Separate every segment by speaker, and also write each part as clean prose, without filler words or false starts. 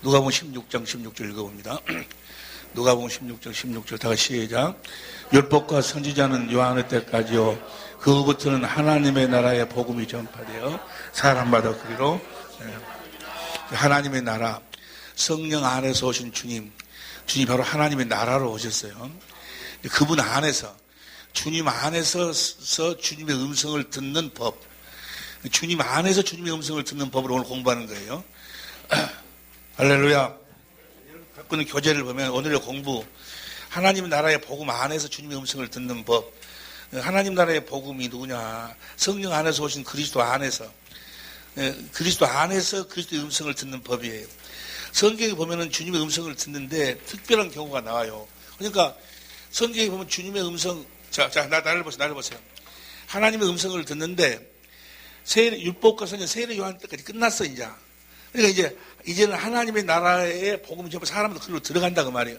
Speaker 1: 누가복음 16장 16절 읽어봅니다. 누가복음 16장 16절 다 같이 시작. 율법과 선지자는 요한의 때까지요 그 후부터는 하나님의 나라의 복음이 전파되어 사람마다 그리로 하나님의 나라, 성령 안에서 오신 주님이 바로 하나님의 나라로 오셨어요. 그분 안에서, 주님 안에서 주님의 음성을 듣는 법, 주님 안에서 주님의 음성을 듣는 법을 오늘 공부하는 거예요. 할렐루야. 갖고 있는 교재를 보면 오늘의 공부, 하나님 나라의 복음 안에서 주님의 음성을 듣는 법. 하나님 나라의 복음이 누구냐? 성령 안에서 오신 그리스도 안에서, 그리스도 안에서 그리스도의 음성을 듣는 법이에요. 성경에 보면은 주님의 음성을 듣는데 특별한 경우가 나와요. 그러니까 성경에 보면 주님의 음성, 나를 보세요. 하나님의 음성을 듣는데 율법과 선지자 세례 요한 때까지 끝났어, 이제. 그러니까 이제는 하나님의 나라의 복음이 전부 사람도 그리로 들어간다, 그 말이에요.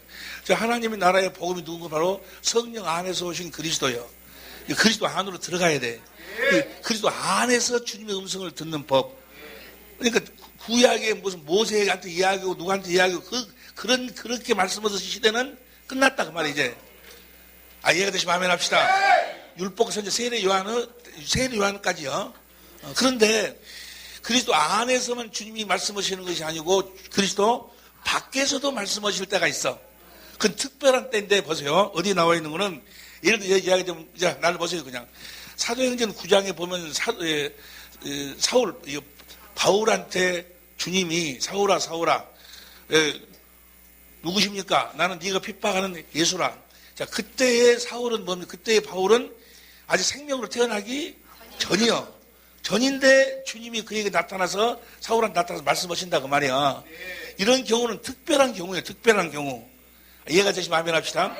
Speaker 1: 하나님의 나라의 복음이 누군가 바로 성령 안에서 오신 그리스도예요. 그리스도 안으로 들어가야 돼. 그리스도 안에서 주님의 음성을 듣는 법. 그러니까 구약에 무슨 모세한테 이야기하고 누구한테 이야기하고 그렇게 말씀하신 시대는 끝났다, 그 말이에요, 이제. 이해가 되시면 아멘 합시다. 율법 선지자 세례 요한까지요. 그런데 그리스도 안에서만 주님이 말씀하시는 것이 아니고 그리스도 밖에서도 말씀하실 때가 있어. 그건 특별한 때인데 보세요. 어디 나와 있는 거는 예를 들어 이야기 좀, 나를 보세요, 그냥. 사도행전 9장에 보면 바울한테 주님이 사울아, 누구십니까? 나는 네가 핍박하는 예수라. 자, 그때의 사울은 뭡니까? 그때의 바울은 아직 생명으로 태어나기 전이요. 전인데 주님이 그에게 나타나서 사울한테 나타나서 말씀하신다, 그 말이야. 이런 경우는 특별한 경우예요. 특별한 경우. 이해가 되시면 아멘 합시다.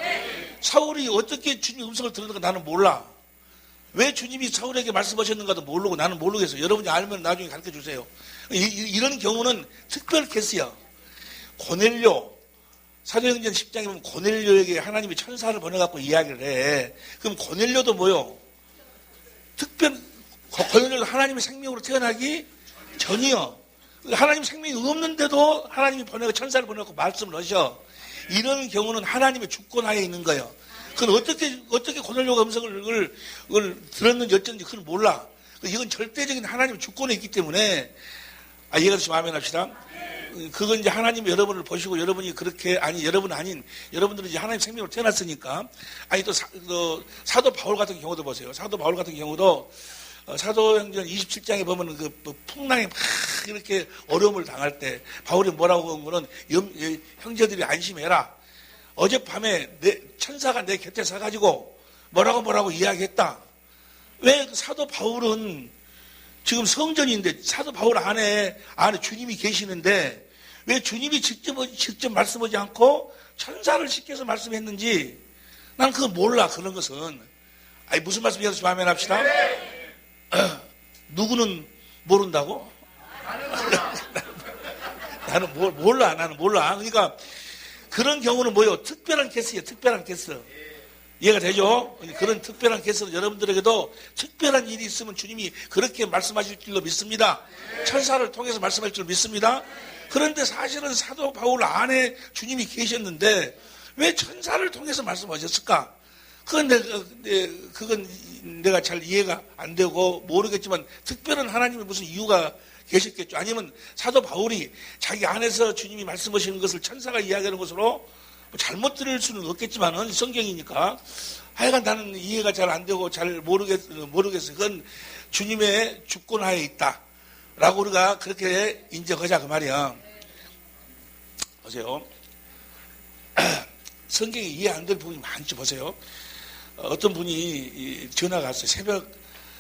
Speaker 1: 사울이 어떻게 주님의 음성을 들었는가 나는 몰라. 왜 주님이 사울에게 말씀하셨는가도 모르고 나는 모르겠어요. 여러분이 알면 나중에 가르쳐 주세요. 이런 경우는 특별 케이스야. 고넬료, 사도행전 10장에 보면 고넬료에게 하나님이 천사를 보내갖고 이야기를 해. 그럼 고넬료도 뭐요? 고넬료도 하나님의 생명으로 태어나기 전이요. 하나님 생명이 없는데도 하나님이 천사를 보내갖고 말씀을 하셔. 이런 경우는 하나님의 주권하에 있는 거예요. 그건 어떻게 고넬료가 음성을 들었는지 어쩐지 그건 몰라. 이건 절대적인 하나님의 주권에 있기 때문에, 이해가 되시면 아멘 합시다. 그건 이제 하나님이 여러분을 보시고 여러분이 여러분들은 이제 하나님 생명으로 태어났으니까. 또 사도 바울 같은 경우도 보세요. 사도 바울 같은 경우도 사도행전 27장에 보면 그 풍랑에 막 이렇게 어려움을 당할 때 바울이 뭐라고 한 거는 형제들이 안심해라. 어젯밤에 천사가 내 곁에 서가지고 뭐라고 이야기했다. 왜 사도 바울은 지금 성전인데 사도 바울 안에 주님이 계시는데 왜 주님이 직접 말씀하지 않고 천사를 시켜서 말씀했는지 난 그거 몰라. 그런 것은. 무슨 말씀이었는지 아멘 합시다. 누구는 모른다고? 나는 몰라. 그러니까 그런 경우는 뭐예요? 특별한 케이스예요. 특별한 케이스. 이해가 되죠? 그런 특별한 케이스는 여러분들에게도 특별한 일이 있으면 주님이 그렇게 말씀하실 줄로 믿습니다. 천사를 통해서 말씀할 줄 믿습니다. 그런데 사실은 사도 바울 안에 주님이 계셨는데 왜 천사를 통해서 말씀하셨을까? 그건 내가 잘 이해가 안 되고 모르겠지만 특별한 하나님의 무슨 이유가 계셨겠죠. 아니면 사도 바울이 자기 안에서 주님이 말씀하시는 것을 천사가 이야기하는 것으로 잘못 들을 수는 없겠지만은 성경이니까 하여간 나는 이해가 잘 안 되고 잘 모르겠어요. 그건 주님의 주권하에 있다라고 우리가 그렇게 인정하자, 그 말이야. 보세요. 성경이 이해 안 될 부분이 많죠. 보세요. 어떤 분이 전화가 왔어요.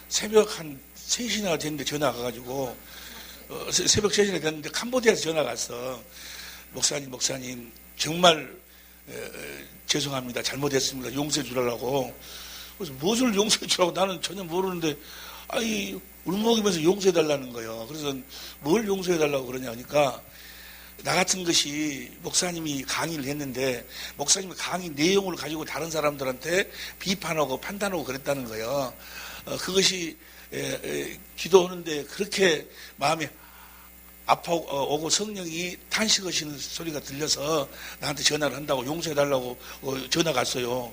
Speaker 1: 새벽 한 3시나 됐는데 전화가 가가지고 새벽 3시나 됐는데 캄보디아에서 전화가 왔어. 목사님 정말 죄송합니다. 잘못했습니다. 용서해 주라고. 그래서 무엇을 용서해 주라고 나는 전혀 모르는데 울먹이면서 용서해 달라는 거예요. 그래서 뭘 용서해 달라고 그러냐 하니까 나 같은 것이 목사님이 강의를 했는데 목사님이 강의 내용을 가지고 다른 사람들한테 비판하고 판단하고 그랬다는 거예요. 그것이 기도하는데 그렇게 마음이 오고 성령이 탄식하시는 소리가 들려서 나한테 전화를 한다고 용서해달라고 전화가 왔어요.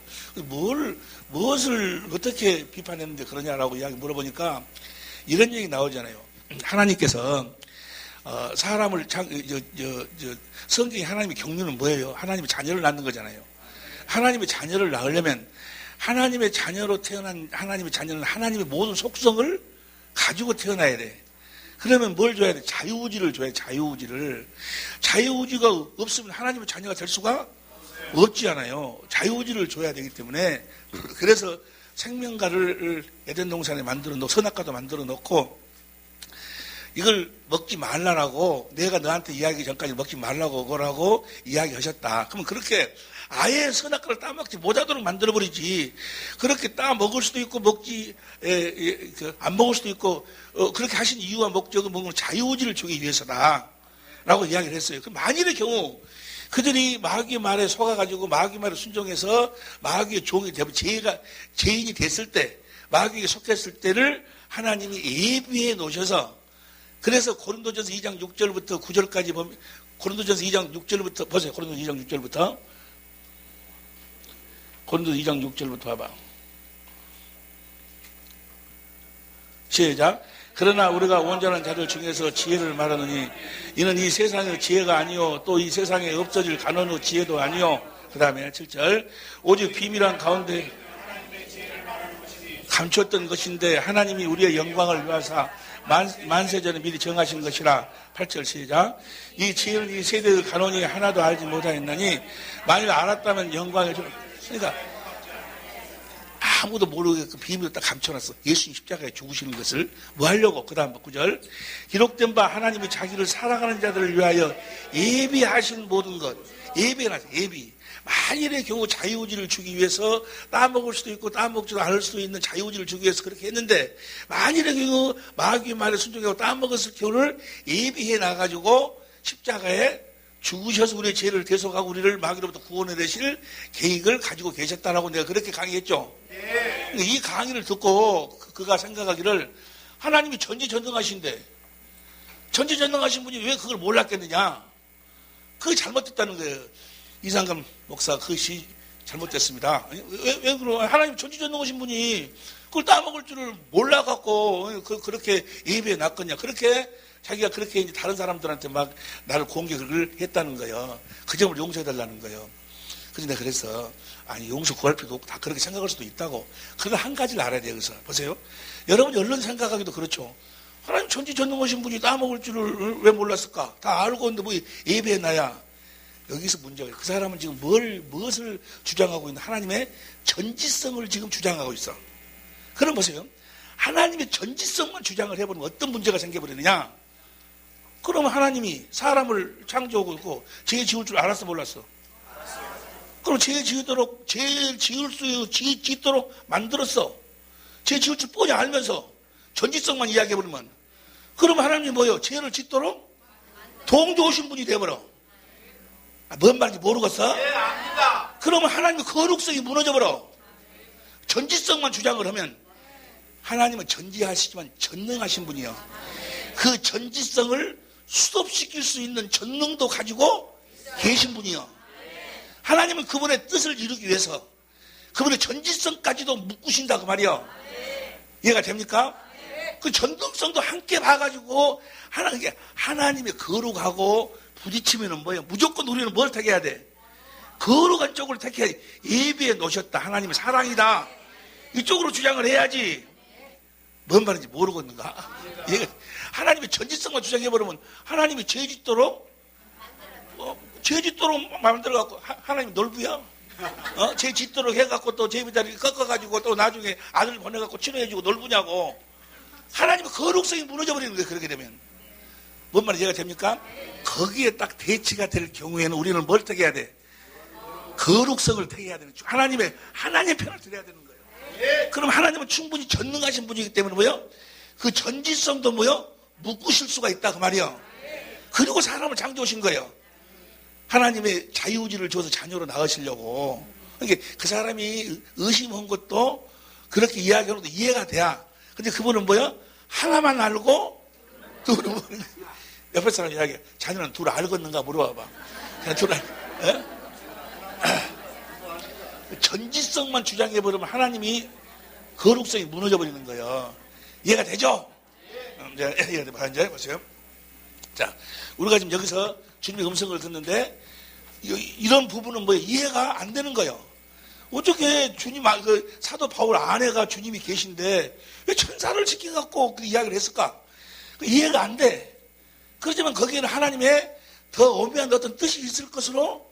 Speaker 1: 무엇을 어떻게 비판했는데 그러냐라고 이야기 물어보니까 이런 얘기 나오잖아요. 하나님께서 사람을 성경에 하나님의 경륜은 뭐예요? 하나님의 자녀를 낳는 거잖아요. 하나님의 자녀를 낳으려면 하나님의 자녀로 태어난 하나님의 자녀는 하나님의 모든 속성을 가지고 태어나야 돼. 그러면 뭘 줘야 돼? 자유의지를 줘야 돼. 자유의지를. 자유의지가 없으면 하나님의 자녀가 될 수가 없지 않아요. 자유의지를 줘야 되기 때문에 그래서 생명과를 에덴 동산에 만들어 놓고 선악과도 만들어 놓고 이걸 먹지 말라라고 내가 너한테 이야기하기 전까지 먹지 말라고 그러라고 이야기하셨다. 그러면 그렇게 아예 선악과를 따먹지 못하도록 만들어버리지. 그렇게 따먹을 수도 있고 안 먹을 수도 있고 그렇게 하신 이유와 목적은 뭔가 자유의지를 주기 위해서다 라고 이야기를 했어요. 그 만일의 경우 그들이 마귀의 말에 속아가지고 마귀의 말에 순종해서 마귀의 종이 되고 죄인이 됐을 때 마귀에게 속했을 때를 하나님이 예비해 놓으셔서 그래서 고린도전서 2장 6절부터 9절까지 보면 고린도전서 2장 6절부터 보세요. 고린도전서 2장 6절부터 고린도전서 2장 6절부터 봐봐. 시작. 그러나 우리가 온전한 자들 중에서 지혜를 말하느니 이는 이 세상의 지혜가 아니요 또 이 세상에 없어질 간언의 지혜도 아니요. 그 다음에 7절 오직 비밀한 가운데 감췄던 것인데 하나님이 우리의 영광을 위하사 만세전에 미리 정하신 것이라. 8절 시작. 이 지혜는 이 세대의 간언이 하나도 알지 못하였나니 만일 알았다면 영광을 그러니까 아무도 모르게 그 비밀을 딱 감춰놨어. 예수님 십자가에 죽으시는 것을 뭐 하려고. 그 다음 9절 기록된 바 하나님이 자기를 사랑하는 자들을 위하여 예비하신 모든 것. 예비해놨어. 예비. 만일의 경우 자유의지를 주기 위해서 따먹을 수도 있고 따먹지도 않을 수도 있는 자유의지를 주기 위해서 그렇게 했는데 만일의 경우 마귀의 말에 순종하고 따먹었을 경우를 예비해 놔가지고 십자가에 죽으셔서 우리의 죄를 대속하고 우리를 마귀로부터 구원해 내실 계획을 가지고 계셨다라고 내가 그렇게 강의했죠. 네. 이 강의를 듣고 그가 생각하기를 하나님이 전지전능하신데 전지전능하신 분이 왜 그걸 몰랐겠느냐. 그게 잘못됐다는 거예요. 이상감 목사 그 시 잘못됐습니다. 왜 그러? 하나님 전지전능하신 분이 그걸 따먹을 줄을 몰라갖고 그렇게 예비해 놨겠냐. 그렇게 자기가 그렇게 이제 다른 사람들한테 막 나를 공격을 했다는 거예요. 그 점을 용서해달라는 거예요. 그래서 내가 그래서 아니 용서 구할 필요도 없고 다 그렇게 생각할 수도 있다고. 그러나 한 가지를 알아야 돼요. 그래서 보세요. 여러분이 얼른 생각하기도 그렇죠. 하나님 전지전능하신 분이 따먹을 줄을 왜 몰랐을까? 다 알고 있는데 뭐 예배해 놔야. 여기서 문제가 그 사람은 지금 무엇을 주장하고 있는 하나님의 전지성을 지금 주장하고 있어. 그럼 보세요. 하나님의 전지성만 주장을 해버리면 어떤 문제가 생겨버리느냐? 그러면 하나님이 사람을 창조하고 있고 죄 지을 줄 알았어 몰랐어? 그럼 죄 지으도록 죄 지을 수 짓도록 만들었어. 죄 지을 줄 뻔히 알면서 전지성만 이야기해버리면 그러면 하나님이 뭐예요? 죄를 짓도록 동조하신 분이 되어버려. 뭔 말인지 모르겠어?
Speaker 2: 네, 압니다.
Speaker 1: 그러면 하나님의 거룩성이 무너져버려. 전지성만 주장을 하면 하나님은 전지하시지만 전능하신 분이요. 그 전지성을 수습시킬 수 있는 전능도 가지고 계신 분이요. 하나님은 그분의 뜻을 이루기 위해서 그분의 전지성까지도 묶으신다 그 말이요. 이해가 됩니까? 그 전능성도 함께 봐가지고 하나님의 거룩하고 부딪히면은 뭐예요? 무조건 우리는 뭘 택해야 돼? 거룩한 쪽을 택해야 돼. 예비해 놓으셨다. 하나님의 사랑이다. 이쪽으로 주장을 해야지. 뭔 말인지 모르겠는가? 하나님의 전지성만 주장해버리면 하나님이 죄짓도록 만들어갖고 하나님 놀부야? 죄짓도록 해갖고 또 제비다리를 꺾어가지고 또 나중에 아들 보내갖고 치료해주고 놀부냐고. 하나님의 거룩성이 무너져버리는 거예요. 그렇게 되면. 뭔 말인지 이해가 됩니까? 거기에 딱 대치가 될 경우에는 우리는 뭘 택해야 돼? 거룩성을 택해야 되는 거죠. 하나님의 편을 들어야 되는 거예요. 그럼 하나님은 충분히 전능하신 분이기 때문에 뭐요? 그 전지성도 뭐요? 묶으실 수가 있다 그 말이요. 그리고 사람을 창조하신 거예요. 하나님의 자유의지를 줘서 자녀로 낳으시려고. 그러니까 그 사람이 의심한 것도 그렇게 이야기하는 것도 이해가 돼야. 근데 그분은 뭐요? 하나만 알고 또 옆에 사람 이야기해. 자네는 둘 알겠는가 물어봐봐. 그냥 둘 전지성만 주장해버리면 하나님이 거룩성이 무너져버리는 거예요. 이해가 되죠? 이해가 이제 보세요. 자, 우리가 지금 여기서 주님의 음성을 듣는데 이런 부분은 뭐 이해가 안 되는 거예요. 어떻게 주님, 사도 바울 아내가 주님이 계신데 왜 천사를 지켜갖고 그 이야기를 했을까? 이해가 안 돼. 그렇지만 거기에는 하나님의 더 오묘한 어떤 뜻이 있을 것으로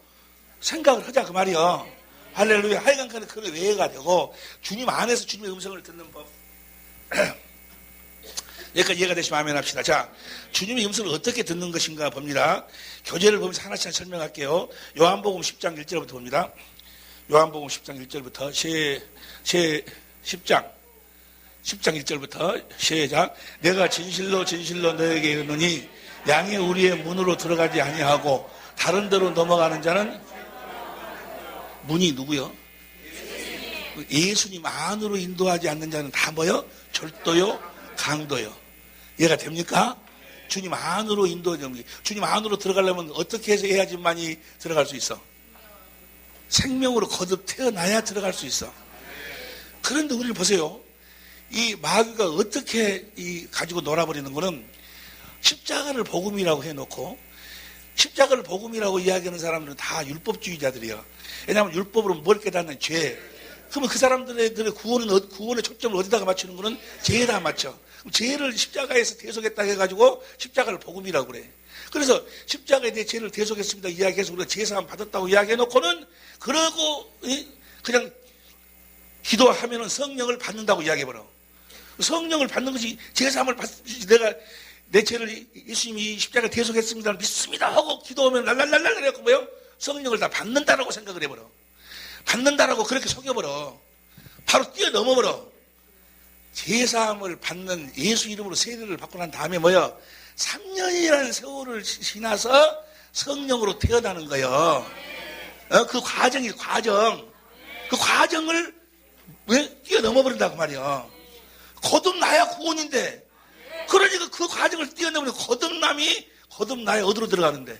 Speaker 1: 생각을 하자 그 말이요. 할렐루야. 하여간 그게 이해가 되고 주님 안에서 주님의 음성을 듣는 법. 여기까지 이해가 되시면 아멘 합시다. 자, 주님의 음성을 어떻게 듣는 것인가 봅니다. 교재를 보면서 하나씩 설명할게요. 요한복음 10장 1절부터 봅니다. 요한복음 10장 1절부터 10장 1절부터 시작. 내가 진실로 진실로 너에게 이르노니 양이 우리의 문으로 들어가지 아니하고 다른 데로 넘어가는 자는 문이 누구요? 예수님 안으로 인도하지 않는 자는 다 뭐요? 절도요, 강도요. 이해가 됩니까? 주님 안으로 인도하지. 주님 안으로 들어가려면 어떻게 해서 해야지만이 들어갈 수 있어? 생명으로 거듭 태어나야 들어갈 수 있어. 그런데 우리를 보세요. 이 마귀가 어떻게 가지고 놀아버리는 거는 십자가를 복음이라고 해놓고 십자가를 복음이라고 이야기하는 사람들은 다 율법주의자들이야. 왜냐하면 율법으로 뭘 깨닫는 죄. 그러면 그 사람들의 구원의 초점을 어디다가 맞추는 거는 죄에다 맞춰. 그럼 죄를 십자가에서 대속했다 해가지고 십자가를 복음이라고 그래. 그래서 십자가에 대해 죄를 대속했습니다 이야기해서 우리가 제사함 받았다고 이야기해놓고는 그러고 그냥 기도하면은 성령을 받는다고 이야기해버려. 성령을 받는 것이 제사함을 내가 내 죄를 예수님이 십자가에 대속했습니다 믿습니다 하고 기도하면 랄랄랄랄 그래갖고 뭐요? 성령을 다 받는다라고 생각을 해버려. 받는다라고 그렇게 속여버려. 바로 뛰어넘어버려. 제사함을 받는 예수 이름으로 세례를 받고 난 다음에 뭐요? 3년이라는 세월을 지나서 성령으로 태어나는 거예요. 그 과정이 과정. 그 과정을 왜 뛰어넘어버린다고 말이야. 거듭나야 구원인데. 그러니까 그 과정을 뛰어넘으면 거듭나야 어디로 들어가는데.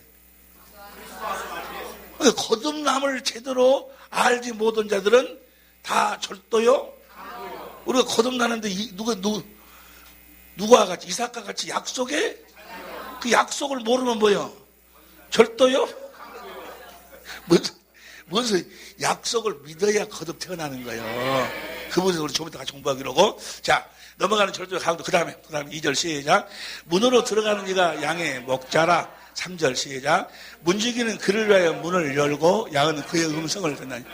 Speaker 1: 거듭남을 제대로 알지 못한 자들은 다 절도요. 우리가 거듭나는데 누구와 같이 이삭과 같이 약속에 그 약속을 모르면 뭐요? 절도요? 뭔 소리? 약속을 믿어야 거듭 태어나는 거예요. 그 부분에서 우리 좀 이따 같이 공부하기로 하고. 자, 넘어가는 절도의 강도. 그 다음에 2절 시작. 문으로 들어가는 이가 양의 목자라. 3절 시작. 문지기는 그를 위하여 문을 열고 양은 그의 음성을 듣나니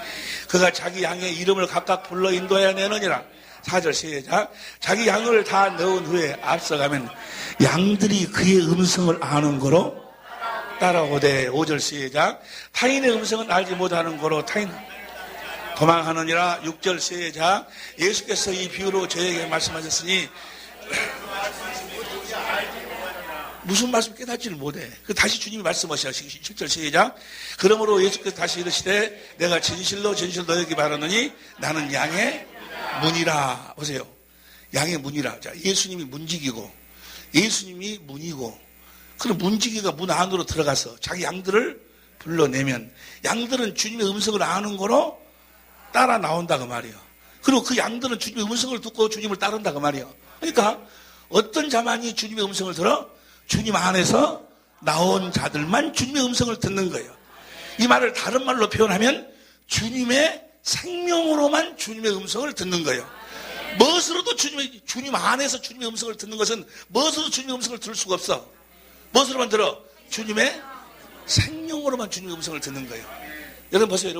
Speaker 1: 그가 자기 양의 이름을 각각 불러 인도하여 내느니라. 4절 시작. 자기 양을 다 넣은 후에 앞서가면 양들이 그의 음성을 아는 거로 따라오되. 5절 시작. 타인의 음성은 알지 못하는 거로 타인 도망하느니라. 6절 시작. 예수께서 이 비유로 저에게 말씀하셨으니 무슨 말씀 깨닫지를 못해. 다시 주님이 말씀하셔. 7절 시작. 그러므로 예수께서 다시 이르시되 내가 진실로 진실로 너에게 말하노니 나는 양의 문이라. 보세요. 양의 문이라. 자, 예수님이 문지기고 예수님이 문이고 그럼 문지기가 문 안으로 들어가서 자기 양들을 불러내면 양들은 주님의 음성을 아는 거로 따라 나온다 그 말이에요. 그리고 그 양들은 주님의 음성을 듣고 주님을 따른다 그 말이에요. 그러니까 어떤 자만이 주님의 음성을 들어? 주님 안에서 나온 자들만 주님의 음성을 듣는 거예요. 이 말을 다른 말로 표현하면 주님의 생명으로만 주님의 음성을 듣는 거예요. 무엇으로도 주님 안에서 주님의 음성을 듣는 것은 무엇으로도 주님의 음성을 들을 수가 없어. 무엇으로만 들어? 주님의 생명으로만 주님의 음성을 듣는 거예요. 여러분 보세요.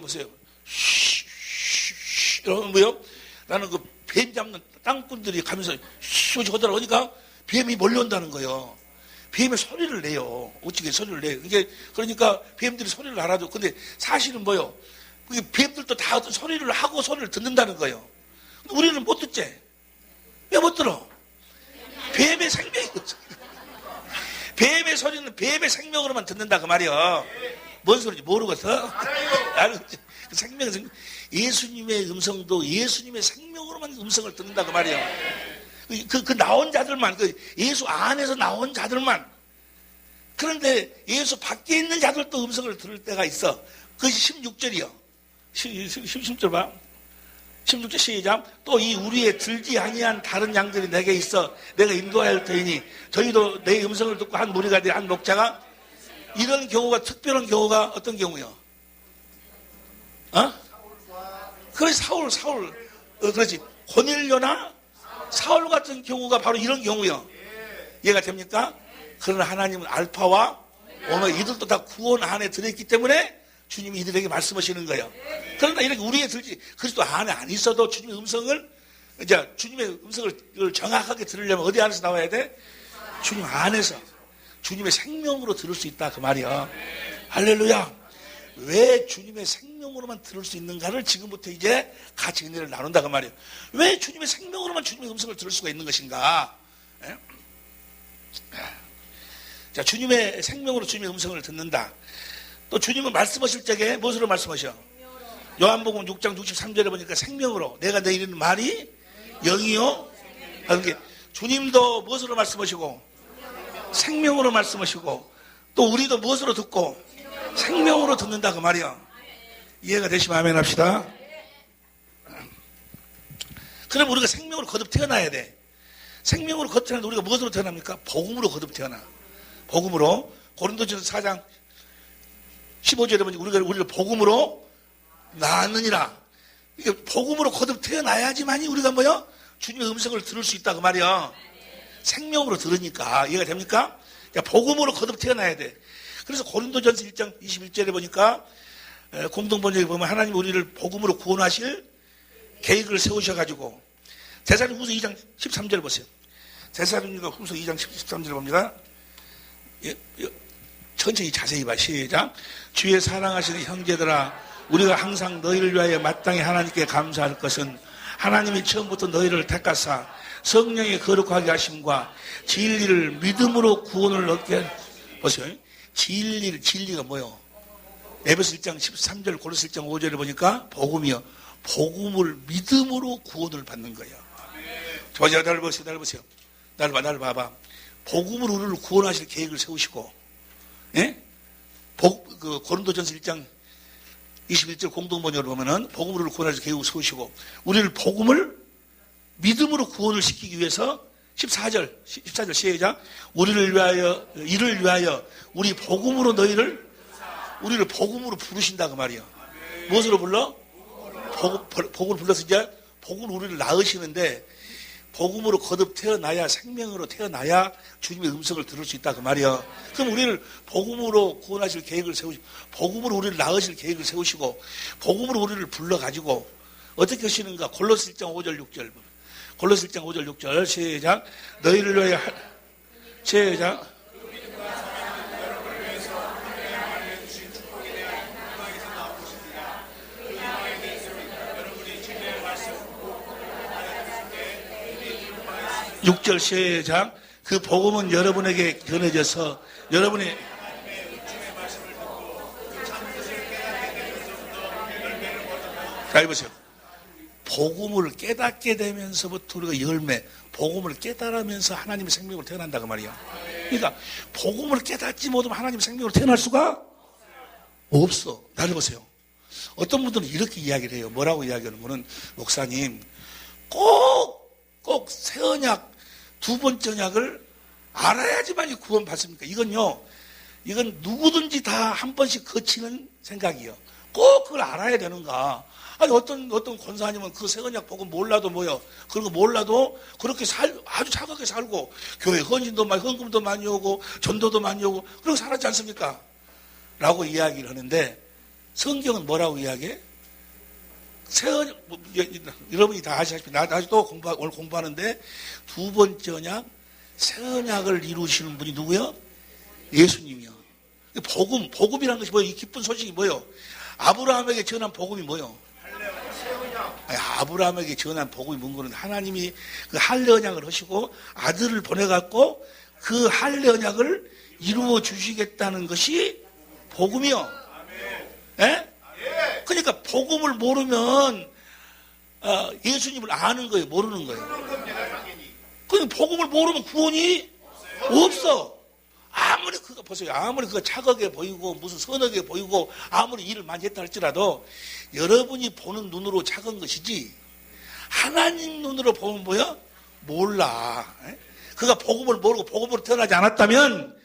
Speaker 1: 여러분 뭐요? 나는 그 뱀 잡는 땅꾼들이 가면서 쉬쉬 하더라 보니까 뱀이 몰려온다는 거예요. 뱀의 소리를 내요. 어찌게 소리를 내요. 그러니까 뱀들이 소리를 알아도 근데 사실은 뭐요? 뱀들도 다 어떤 소리를 하고 소리를 듣는다는 거예요. 우리는 못 듣지? 왜 못 들어? 뱀의 생명이 없어. 뱀의 소리는 뱀의 생명으로만 듣는다 그 말이야. 뭔 소리인지 모르겠어? 알겠지? 그 생명, 예수님의 음성도 예수님의 생명으로만 음성을 듣는다 그 말이야. 그 나온 자들만, 예수 안에서 나온 자들만 그런데 예수 밖에 있는 자들도 음성을 들을 때가 있어. 그것이 16절이요. 16절 봐. 16절 시작. 또 이 우리의 들지 아니한 다른 양들이 내게 있어 내가 인도할 터이니 저희도 내 음성을 듣고 한 무리가 되어 한 목자가. 이런 경우가 특별한 경우가 어떤 경우요? 그래 사울 그렇지. 고넬료나 사울 같은 경우가 바로 이런 경우요. 이해가 됩니까? 그러나 하나님은 알파와 오메가 이들도 다 구원 안에 들어있기 때문에 주님이 이들에게 말씀하시는 거예요. 그러나 이렇게 우리의 들지 그리스도 안에 안 있어도 주님의 음성을 이제 주님의 음성을 정확하게 들으려면 어디 안에서 나와야 돼? 주님 안에서 주님의 생명으로 들을 수 있다 그 말이야. 할렐루야. 왜 주님의 생명으로만 들을 수 있는가를 지금부터 이제 같이 은혜를 나눈다 그 말이에요. 왜 주님의 생명으로만 주님의 음성을 들을 수가 있는 것인가? 예? 자, 주님의 생명으로 주님의 음성을 듣는다. 또 주님은 말씀하실 적에 무엇으로 말씀하셔? 요한복음 6장 63절에 보니까 생명으로 내가 내 이르는 말이 영이요. 그러니까 주님도 무엇으로 말씀하시고 생명으로 말씀하시고 또 우리도 무엇으로 듣고 생명으로 듣는다 그 말이야. 이해가 되시면 아멘 합시다. 그럼 우리가 생명으로 거듭 태어나야 돼. 생명으로 거듭 태어나는데 우리가 무엇으로 태어납니까? 복음으로 거듭 태어나. 복음으로. 고린도전서 4장 15절에 보니 우리를 복음으로 낳았느니라. 이게 복음으로 거듭 태어나야지만이 우리가 뭐야? 주님의 음성을 들을 수 있다 그 말이야. 생명으로 들으니까. 이해가 됩니까? 복음으로 거듭 태어나야 돼. 그래서 고린도전서 1장 21절에 보니까 공동번역에 보면 하나님 우리를 복음으로 구원하실 계획을 세우셔가지고 데살로니가후서 2장 13절 보세요. 데살로니가후서 2장 13절 봅니다. 천천히 자세히 봐. 시작. 주의 사랑하시는 형제들아 우리가 항상 너희를 위하여 마땅히 하나님께 감사할 것은 하나님이 처음부터 너희를 택하사 성령의 거룩하게 하심과 진리를 믿음으로 구원을 얻게. 보세요. 진리가 뭐요? 에베소 1장 13절 고린도서 1장 5절에 보니까 복음이요. 복음을 믿음으로 구원을 받는 거예요. 자, 나를 보세요. 나를 봐봐. 복음으로 우리를 구원하실 계획을 세우시고, 예? 고린도전서 1장 21절 공동번역으로 보면은 복음으로 우리를 구원하실 계획을 세우시고, 우리를 복음을 믿음으로 구원을 시키기 위해서 14절 시작. 이를 위하여 우리 복음으로 우리를 복음으로 부르신다 그 말이야. 무엇으로 불러? 복음을 불러서 이제 복음으로 우리를 낳으시는데 복음으로 거듭 태어나야 생명으로 태어나야 주님의 음성을 들을 수 있다 그 말이야. 그럼 우리를 복음으로 구원하실 계획을 세우시고 복음으로 우리를 낳으실 계획을 세우시고 복음으로 우리를 불러가지고 어떻게 하시는가? 골로새 1장 5절 6절 골로새 1장 5절 6절 시작. 너희를 위하여 시작. 육절 시작. 그 복음은 여러분에게 전해져서 여러분이 자 보세요. 복음을 깨닫게 되면서부터 우리가 열매, 복음을 깨달으면서 하나님의 생명으로 태어난다 그 말이야. 그러니까 복음을 깨닫지 못하면 하나님의 생명으로 태어날 수가 없어. 나를 보세요. 어떤 분들은 이렇게 이야기를 해요. 뭐라고 이야기하는 거는 목사님 꼭 새 언약 두 번째 언약을 알아야지만 구원 받습니까? 이건 누구든지 다 한 번씩 거치는 생각이에요. 꼭 그걸 알아야 되는가? 아니 어떤 권사님은 그 새 언약 복음 몰라도 뭐요? 그런 거 몰라도 그렇게 아주 차갑게 살고 교회 헌금도 많이 오고 전도도 많이 오고 그렇게 살았지 않습니까? 라고 이야기를 하는데 성경은 뭐라고 이야기해? 여러분이 다 아시다시피 나도 오늘 공부하는데 두 번째 언약 새 언약을 이루시는 분이 누구요? 예수님이요. 복음이라는 것이 뭐예요? 이 기쁜 소식이 뭐예요? 아브라함에게 전한 복음이 뭐예요? 아브라함에게 전한 복음이 뭔 거는 하나님이 그 할례 언약을 하시고 아들을 보내갖고 그 할례 언약을 이루어 주시겠다는 것이 복음이요. 예? 그러니까 복음을 모르면 예수님을 아는 거예요, 모르는 거예요. 그러니까 복음을 모르면 구원이 없어. 보세요. 아무리 그거 착하게 보이고 무슨 선하게 보이고 아무리 일을 많이 했다 할지라도 여러분이 보는 눈으로 작은 것이지 하나님 눈으로 보면 뭐야? 몰라. 그가 복음을 모르고 복음으로 태어나지 않았다면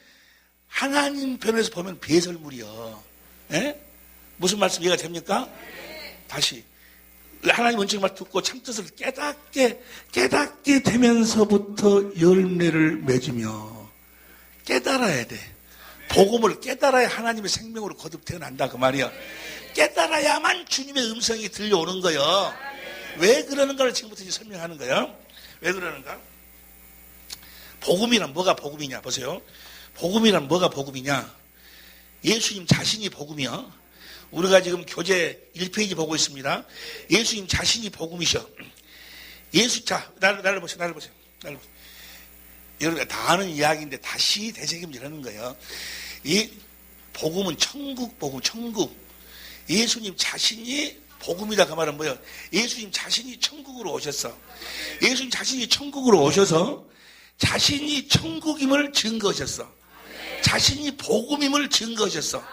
Speaker 1: 하나님 편에서 보면 배설물이요. 무슨 말씀 이해가 됩니까? 다시 하나님 원칙 말 듣고 참뜻을 깨닫게 되면서부터 열매를 맺으며 깨달아야 돼. 복음을 깨달아야 하나님의 생명으로 거듭 태어난다 그 말이야. 깨달아야만 주님의 음성이 들려오는 거예요. 왜 그러는가를 지금부터 이제 설명하는 거예요. 왜 그러는가? 복음이란 뭐가 복음이냐 보세요. 복음이란 뭐가 복음이냐? 예수님 자신이 복음이요. 우리가 지금 교재 1페이지 보고 있습니다. 예수님 자신이 복음이셔. 자, 나를 보세요. 여러분 다 아는 이야기인데 다시 되새김질 하는 거예요. 이 복음은 천국 복음, 천국. 예수님 자신이 복음이다 그 말은 뭐예요? 예수님 자신이 천국으로 오셨어. 예수님 자신이 천국으로 오셔서 자신이 천국임을 증거하셨어. 자신이 복음임을 증거하셨어.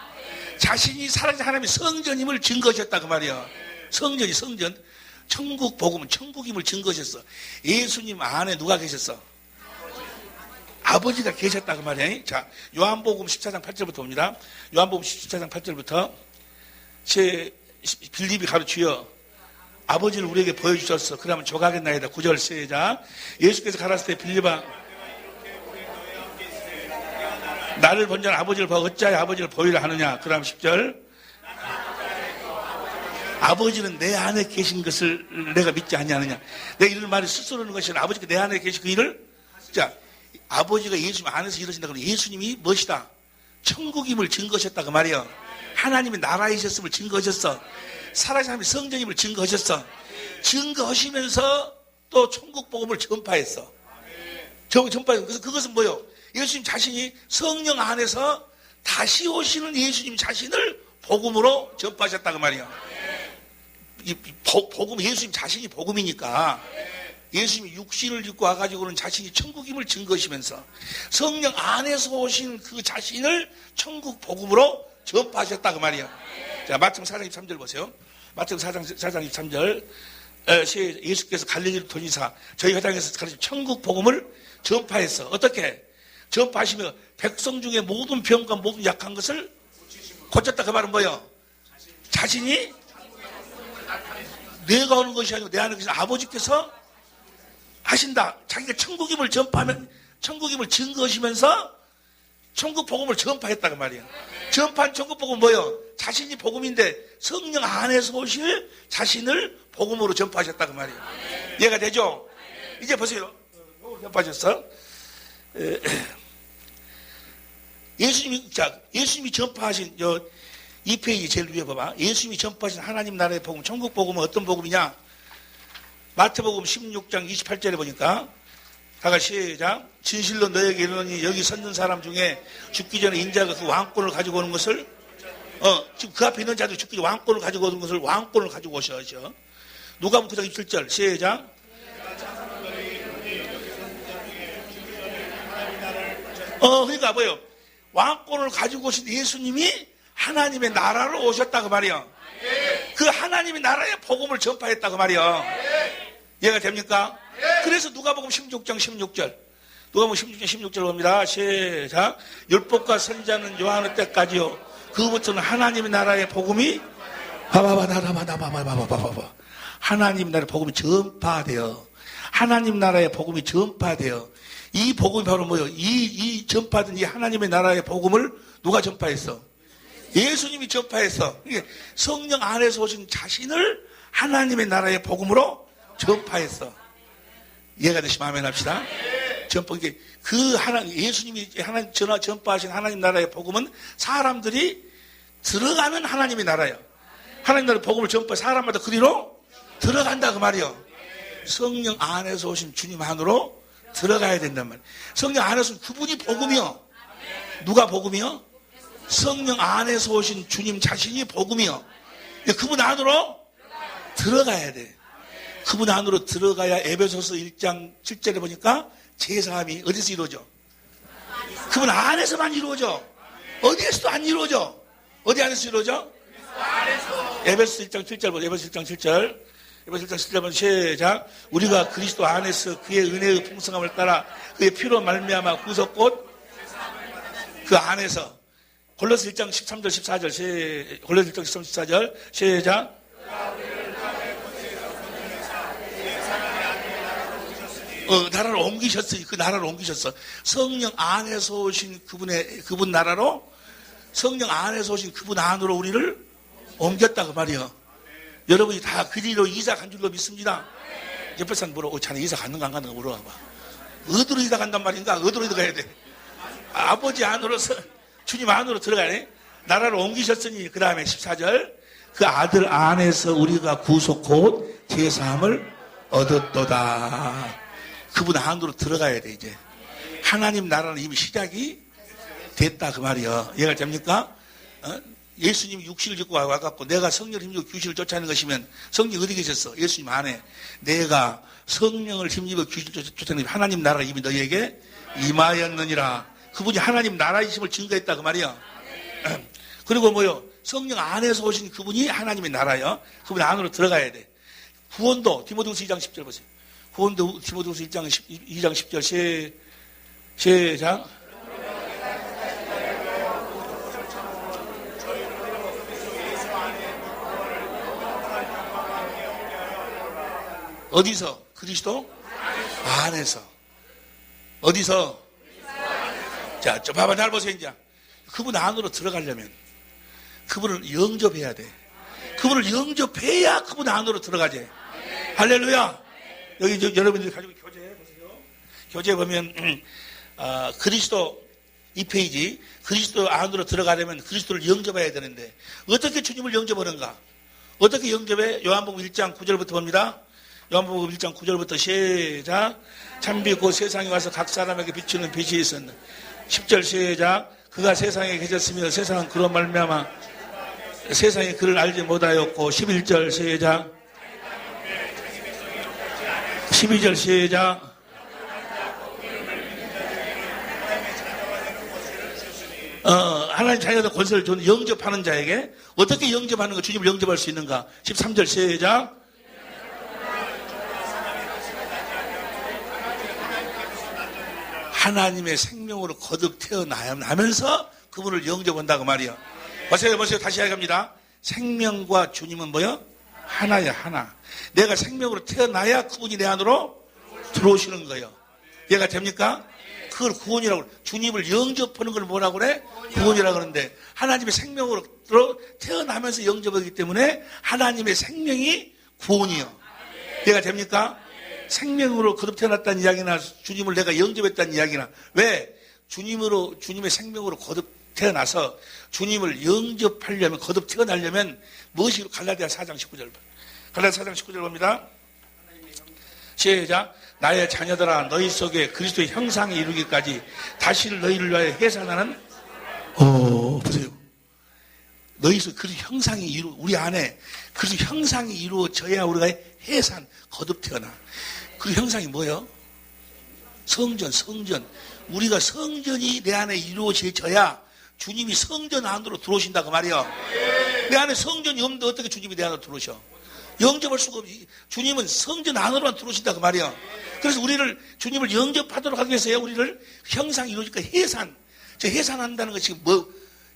Speaker 1: 자신이 살아계신 하나님의 성전임을 증거하셨다 그 말이야. 성전. 천국 복음은 천국임을 증거하셨어. 예수님 안에 누가 계셨어? 아버지가 계셨다 그 말이야. 자, 요한복음 14장 8절부터 봅니다. 요한복음 14장 8절부터 빌립이 가르치여 아버지를 우리에게 보여주셨어. 그러면 조각했나이다. 9절 시작. 예수께서 가라사대 빌립아 나를 본 자는 아버지를 보고 어찌하여 아버지를 보이라 하느냐. 그 다음 10절 아버지는 내 안에 계신 것을 내가 믿지 아니하느냐. 내가 이런 말을 스스로 하는 것이 아니라 아버지가 내 안에 계신 그 일을 자 아버지가 예수님 안에서 이러신다 그러면 예수님이 무엇이다? 천국임을 증거하셨다 그 말이야. 하나님의 나라이셨음을 증거하셨어. 살아계신 하나님의 성전임을 증거하셨어. 증거하시면서 또 천국 복음을 전파했어. 전파했어. 그래서 그것은 뭐예요? 예수님 자신이 성령 안에서 다시 오시는 예수님 자신을 복음으로 전파하셨다 그 말이야. 복음, 예수님 자신이 복음이니까 예수님이 육신을 입고 와가지고는 자신이 천국임을 증거하시면서 성령 안에서 오신 그 자신을 천국 복음으로 전파하셨다 그 말이야. 자, 마태복음 4장 23절 보세요. 마태복음 4장 23절 예수께서 갈릴리로 돌리사 저희 회당에서 가르친 천국 복음을 전파했어. 어떻게? 전파하시며 백성 중에 모든 병과 모든 약한 것을 고쳤다 그 말은 뭐예요? 자신이 내가 하는 것이 아니고 내 안에 계신 아버지께서 하신다. 자기가 천국임을 전파하면 천국임을 증거하시면서 천국 복음을 전파했다 그 말이에요. 전파한 천국 복음은 뭐예요? 자신이 복음인데 성령 안에서 오실 자신을 복음으로 전파하셨다 그 말이에요. 이해가 되죠? 이제 보세요. 전파하셨어. 예수님이 전파하신 2페이지 제일 위에 봐봐. 예수님이 전파하신 하나님 나라의 복음, 천국 복음은 어떤 복음이냐? 마태복음 16장 28절에 보니까 다 같이 시작. 진실로 너에게 이르노니 여기 섰는 사람 중에 죽기 전에 인자가 그 왕권을 가지고 오는 것을 지금 그 앞에 있는 자들 죽기 전에 왕권을 가지고 오는 것을 왕권을 가지고 오셔야죠. 누가복음 9장 27절 시작. 그러니까 뭐예요? 왕권을 가지고 오신 예수님이 하나님의 나라로 오셨다 그 말이야. 그 하나님의 나라의 복음을 전파했다 그 말이야. 이해가 됩니까? 그래서 누가복음 16장 16절 누가복음 16장 16절 봅니다. 시작. 율법과 선지자는 요한의 때까지요. 그부터는 하나님의 나라의 복음이 하나님 나라의 복음이 전파되어 하나님 나라의 복음이 전파되어 이 복음이 바로 뭐예요? 이 전파된 이 하나님의 나라의 복음을 누가 전파했어? 예수님이 전파했어. 성령 안에서 오신 자신을 하나님의 나라의 복음으로 전파했어. 이해가 되시면 아멘 합시다. 예수님이 전파하신 하나님 나라의 복음은 사람들이 들어가는 하나님의 나라예요. 하나님 나라의 복음을 전파 사람마다 그리로 들어간다 그 말이요. 성령 안에서 오신 주님 안으로 들어가야 된단 말이에요. 성령 안에서 그분이 복음이요. 누가 복음이요? 성령 안에서 오신 주님 자신이 복음이요. 그분 안으로 들어가야 돼. 그분 안으로 들어가야 에베소서 1장 7절에 보니까 제사함이 어디서 이루어져? 그분 안에서만 이루어져. 어디에서도 안 이루어져. 어디 안에서 이루어져? 에베소 1장 7절 보세요. 에베소 1장 7절. 에베소 1장 7절 보세요. 시작. 우리가 그리스도 안에서 그의 은혜의 풍성함을 따라 그의 피로 말미암아 구속곧 그 안에서. 골로새 1장 13절 14절. 골로새 1장 13, 14절. 시작. 나라를 옮기셨으니 그 나라를 옮기셨어. 성령 안에서 오신 그분 나라로, 성령 안에서 오신 그분 안으로 우리를 옮겼다 그 말이요. 여러분이 다 그리로 이사 간 줄로 믿습니다. 옆에 사람 물어, 자네 이사 갔는가 안 갔는가 물어봐. 어디로 이사 간단 말인가? 어디로 이사 가야 돼? 아버지 안으로서 주님 안으로 들어가네. 나라를 옮기셨으니 그 다음에 14절. 그 아들 안에서 우리가 구속 곧 제사함을 얻었도다. 그분 안으로 들어가야 돼. 이제 하나님 나라는 이미 시작이 됐다 그 말이요. 이해가 됩니까? 예수님이 육신을 짓고 와갖고 내가 성령을 힘입어 귀신을 쫓아내는 것이면 성령이 어디 계셨어? 예수님 안에. 내가 성령을 힘입어 귀신을 쫓아내는 하나님 나라가 이미 너희에게 임하였느니라. 그분이 하나님 나라이심을 증거했다 그 말이요. 그리고 뭐요? 성령 안에서 오신 그분이 하나님의 나라요. 그분 안으로 들어가야 돼. 구원도 디모데후서 2장 10절 보세요. 구원도 디모데후서 2장 10절 시작. 어디서? 그리스도 안에서. 어디서? 자, 좀 봐봐, 잘 보세요, 이제. 그분 안으로 들어가려면 그분을 영접해야 돼. 그분을 영접해야 그분 안으로 들어가지. 할렐루야. 여기 여러분들이 가지고 교재 보세요. 교재 보면 그리스도 2페이지. 그리스도 안으로 들어가려면 그리스도를 영접해야 되는데 어떻게 주님을 영접하는가? 어떻게 영접해? 요한복음 1장 9절부터 봅니다. 요한복음 1장 9절부터 시작. 참비 곧 세상에 와서 각 사람에게 비추는 빛이 있었는 10절 시작. 그가 세상에 계셨으며 세상은 그로 말미암아 세상이 그를 알지 못하였고 11절 시작. 12절 시작. 하나님 자녀들 권세를 주는 영접하는 자에게 어떻게 영접하는 거 주님을 영접할 수 있는가? 13절 시작. 하나님의 생명으로 거듭 태어나면서 그분을 영접한다고 말이요. 보세요. 다시 이야기합니다. 생명과 주님은 뭐요? 하나야, 하나. 내가 생명으로 태어나야 그분이 내 안으로 들어오시는 거예요. 이해가 됩니까? 그걸 구원이라고 그래. 주님을 영접하는 걸 뭐라고 그래? 구원이라고 그러는데 하나님의 생명으로 태어나면서 영접하기 때문에 하나님의 생명이 구원이요. 이해가 됩니까? 생명으로 거듭 태어났다는 이야기나 주님을 내가 영접했다는 이야기나 왜? 주님의 생명으로 거듭 태어나서 주님을 영접하려면 거듭 태어나려면 무엇이 갈라디아 4장 19절 갈라디아 4장 19절 봅니다. 시작. 나의 자녀들아 너희 속에 그리스도의 형상이 이루기까지 다시 너희를 위하여 해산하는 보세요. 너희 속에 그리스도 형상이 우리 안에 그리스도 형상이 이루어져야 우리가 해산 거듭 태어나. 그 형상이 뭐예요? 성전. 우리가 성전이 내 안에 이루어져야 주님이 성전 안으로 들어오신다 그 말이에요. 내 안에 성전이 없는데 어떻게 주님이 내 안으로 들어오셔? 영접할 수가 없지. 주님은 성전 안으로만 들어오신다 그 말이에요. 그래서 우리를 주님을 영접하도록 하기 위해서요. 우리를 형상이 이루어질까 해산. 저 해산한다는 것이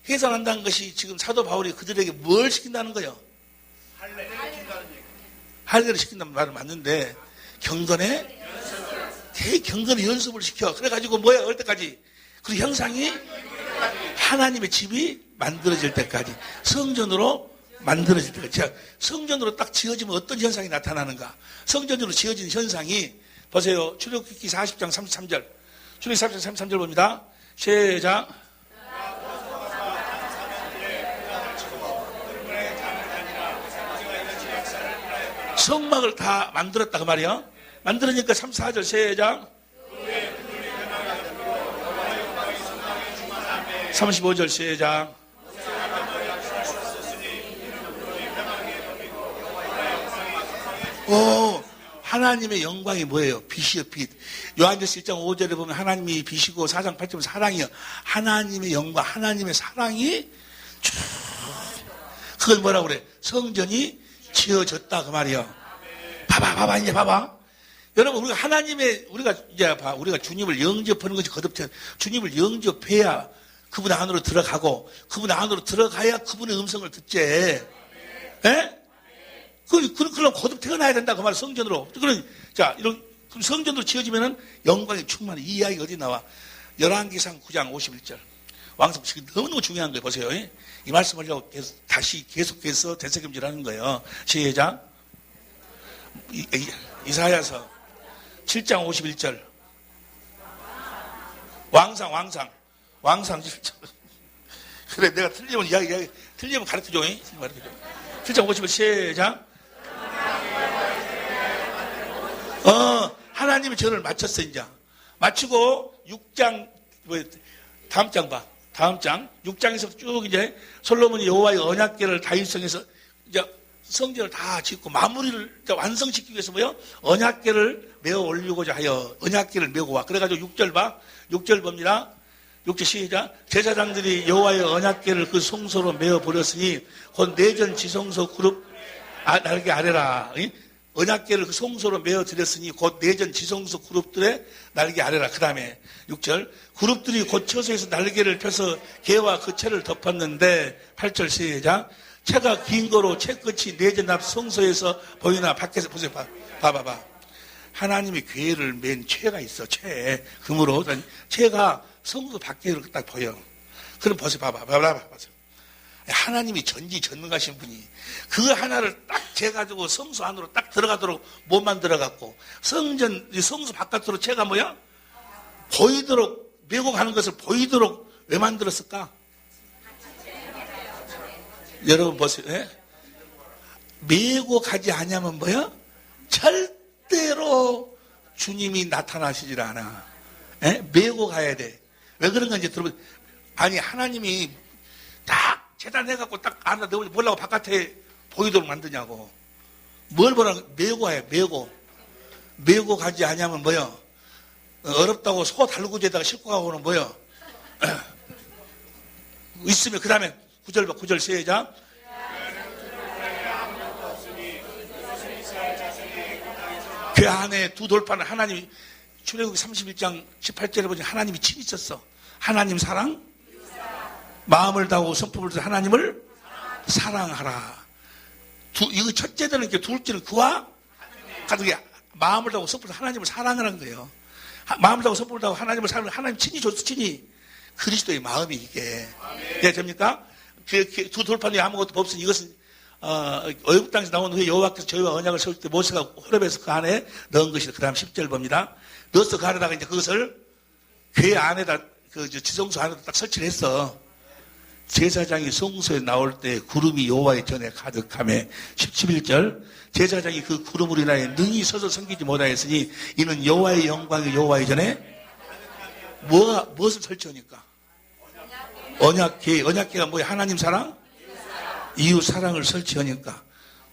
Speaker 1: 해산한다는 것이 지금 사도 바울이 그들에게 뭘 시킨다는 거예요? 할례를 시킨다는 말은 맞는데 경건의 연습을 시켜. 그래가지고 뭐야? 어릴 때까지 그 형상이 하나님의 집이 만들어질 때까지 성전으로 만들어질 때까지. 성전으로 딱 지어지면 어떤 현상이 나타나는가? 성전으로 지어진 현상이 보세요. 출애굽기 40장 33절 출애굽기 40장 33절 봅니다. 시작. 성막을 다 만들었다 그 말이에요. 만들으니까 34절 시작. 35절 시작. 하나님의 영광이 뭐예요? 빛이요, 빛. 요한일서 1장 5절에 보면 하나님이 빛이고 4장 8절에 사랑이요. 하나님의 영광, 하나님의 사랑이 쭉. 그걸 뭐라고 그래? 성전이 지어졌다 그 말이요. 봐봐 이제 봐봐. 여러분 우리가 우리가 주님을 영접하는 것이 거듭해. 주님을 영접해야 그분 안으로 들어가고 그분 안으로 들어가야 그분의 음성을 듣지. 예? 그럼 거듭 태어나야 된다 그 말 성전으로. 그럼 성전으로 지어지면은 영광이 충만해. 이 이야기 어디 나와? 열왕기상 9장 51절. 왕성 지금 너무너무 중요한 거예요. 보세요. 이 말씀을 하려고 계속해서 되새김질하는 거예요. 시작. 이사야서 7장 51절. 왕상 1절. 그래 내가 틀리면 이야기 틀리면 가르쳐줘. 7장 51절 시작. 하나님이 저를 마쳤어 이제. 마치고 6장 다음 장 봐. 다음 장 6장에서 쭉 이제 솔로몬이 여호와의 언약궤를 다윗성에서 이제 성전을 다 짓고 마무리를 완성시키기 위해서 언약궤를 메어 올리고자 하여 언약궤를 메고 와. 그래가지고 6절 봐. 6절 봅니다. 6절 시작. 제사장들이 여호와의 언약궤를 그 성소로 메어 버렸으니 곧 내전 지성소 그룹 날개 아래라. 언약궤를 그 성소로 메어 드렸으니 곧 내전 지성소 그룹들의 날개 아래라. 그 다음에 6절. 그룹들이 곧 처소에서 날개를 펴서 개와 그 채를 덮었는데 8절 시작. 채가 긴 거로 채 끝이 내전 앞 성소에서 보이나 밖에서 보세요. 봐봐. 하나님이 궤를 맨 채가 있어. 채. 금으로. 채가 성소 밖에 이렇게 딱 보여. 그럼 보세요. 봐봐. 하나님이 전지전능하신 분이 그 하나를 딱 재가지고 성소 안으로 딱 들어가도록 못 만들어갖고 성소 바깥으로 채가 보이도록 메고 가는 것을 보이도록 왜 만들었을까? 여러분 보세요. 메고 가지 않으면 절대로 주님이 나타나시질 않아. 메고 가야 돼. 왜 그런 건지 들어보세요. 아니 하나님이 딱 재단해갖고 딱 안에 뭐라고 바깥에 보이도록 만드냐고. 뭘 보라고? 메고 가야 메고 가지 않으면 어렵다고 소 달구지에다가 싣고 가고는 있으면 그 다음에 9절 봐. 9절 시작. 궤 안에 두 돌판을 하나님이 출애굽기 31장 18절에 보니 하나님이 친히 있었어. 하나님 사랑, 마음을 다하고 성품을 다하고 하나님을 사랑하라. 이거 첫째는 이렇게 둘째는 그와 가득히 마음을 다하고 성품을 다하고 하나님을 사랑하는 거예요. 마음을 다하고 성품을 다하고 하나님을 사랑하는 하나님 친히 줬어. 친히 그리스도의 마음이 이게. 예, 됩니까? 두 돌판이 아무것도 없으니 이것은 애굽 땅에서 나온 후에 여호와께서 저희와 언약을 세울 때 모세가 호렙에서 그 안에 넣은 것이다. 그 다음 10절 봅니다. 넣어서 그 안에다가 이제 그것을 궤 안에다 지성소 안에다 딱 설치를 했어. 제사장이 성소에 나올 때 구름이 여호와의 전에 가득하며 11절 제사장이 그 구름으로 인하여 능히 서서 섬기지 못하였으니 이는 여호와의 영광이 여호와의 전에 무엇을 설치하니까? 언약궤가 뭐야? 하나님 사랑? 이웃 사랑을 설치하니까.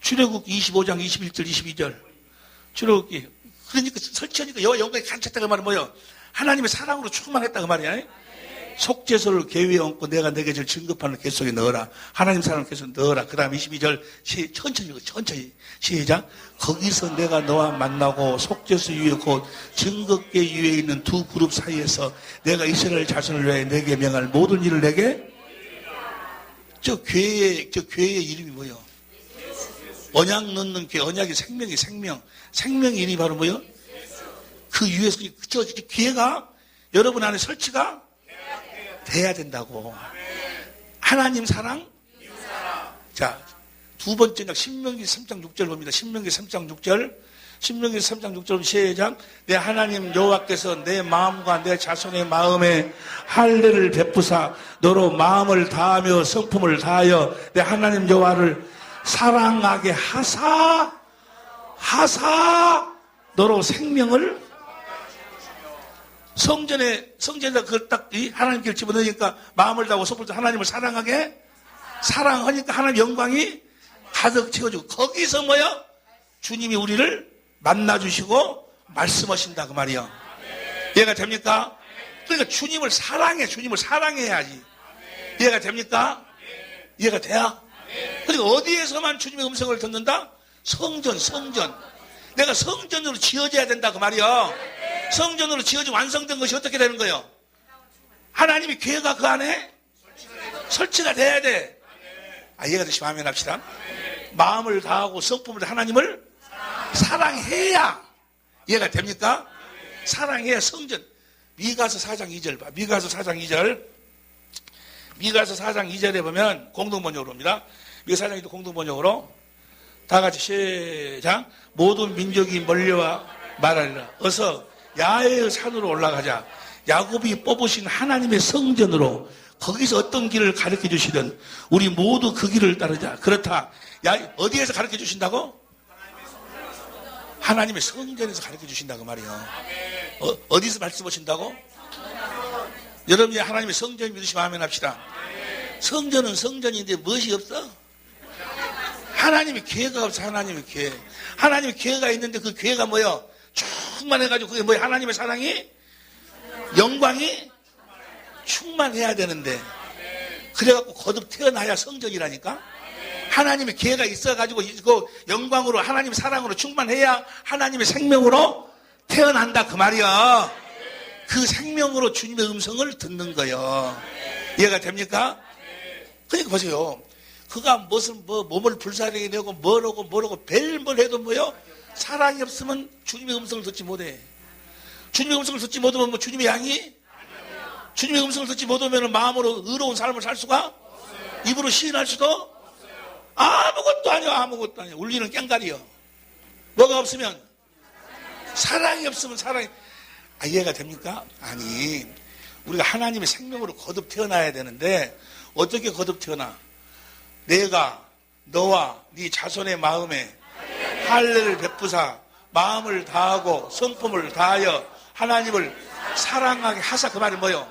Speaker 1: 출애굽기 25장 21절 22절 출애굽기 그러니까 설치하니까 여호와 영광이 간찼다고 말은 뭐예요? 하나님의 사랑으로 충만했다고 말이야. 속죄소를 궤 위에 얹고 내가 내게 줄 증거판을 궤 속에 넣어라. 하나님 사랑을 궤 속에 넣어라. 그 다음 22절 천천히 시작. 거기서 내가 너와 만나고 속죄소 위에 곧 증거궤 위에 있는 두 그룹 사이에서 내가 이스라엘 자손을 위해 내게 명할 모든 일을 내게 저 궤의 이름이 뭐예요? 언약 넣는 궤, 언약이 생명의 이름이 바로 뭐예요? 그 위에서 저 궤가 여러분 안에 설치가 돼야 된다고. 하나님 사랑? 자, 두 번째 신명기 3장 6절 봅니다. 신명기 3장 6절 시작. 내 하나님 여호와께서 내 마음과 내 자손의 마음에 할례를 베푸사 너로 마음을 다하며 성품을 다하여 내 하나님 여호와를 사랑하게 하사 너로 생명을 성전에다 그걸 딱 하나님 길 집어넣으니까 마음을 다하고 성품을 다하고 하나님을 사랑하니까 하나님 영광이 가득 채워지고 거기서 주님이 우리를 만나주시고 말씀하신다 그 말이요. 이해가 됩니까? 그러니까 주님을 사랑해. 주님을 사랑해야지. 이해가 됩니까? 이해가 돼야? 그러니까 어디에서만 주님의 음성을 듣는다? 성전. 내가 성전으로 지어져야 된다 그 말이요. 성전으로 지어져 완성된 것이 어떻게 되는 거예요? 하나님의 교회가 그 안에 설치가 돼야 돼. 이해가 되시면 아멘 합시다. 마음을 다하고 성품을 하나님을 사랑해야. 이해가 됩니까? 사랑해야 성전. 미가서 4장 2절 봐. 미가서 4장 2절. 미가서 4장 2절에 보면 공동번역으로 옵니다. 미가서 4장 2절 공동번역으로 다 같이 시작. 모든 민족이 몰려와 말하리라. 어서 야훼의 산으로 올라가자. 야곱이 뽑으신 하나님의 성전으로 거기서 어떤 길을 가르쳐 주시든 우리 모두 그 길을 따르자. 그렇다. 어디에서 가르쳐 주신다고? 하나님의 성전에서 가르쳐 주신다고 말이요. 어디서 말씀하신다고? 여러분이 하나님의 성전 믿으시면 아멘 합시다. 성전은 성전인데 무엇이 없어? 하나님의 교회가 없어. 하나님의 교회. 하나님의 교회가 있는데 그 교회가 뭐요? 충만해가지고 그게 뭐야? 하나님의 사랑이 영광이 충만해야 되는데 그래갖고 거듭 태어나야 성전이라니까. 하나님의 교회가 있어가지고 그 영광으로 하나님의 사랑으로 충만해야 하나님의 생명으로 태어난다 그 말이야. 그 생명으로 주님의 음성을 듣는 거예요. 이해가 됩니까? 그러니까 보세요. 그가 무슨 몸을 불사르게 되고 뭐라고 별뭘 해도 뭐요? 사랑이 없으면 주님의 음성을 듣지 못해. 주님의 음성을 듣지 못하면 뭐 주님의 양이? 주님의 음성을 듣지 못하면 마음으로 의로운 삶을 살 수가? 입으로 시인할 수도? 아무것도 아니요. 울리는 깽가리요. 뭐가 없으면? 사랑이 없으면 사랑이. 이해가 됩니까? 아니, 우리가 하나님의 생명으로 거듭 태어나야 되는데 어떻게 거듭 태어나? 내가 너와 네 자손의 마음에 할례를 베푸사 마음을 다하고 성품을 다하여 하나님을 사랑하게 하사. 그 말이 뭐요?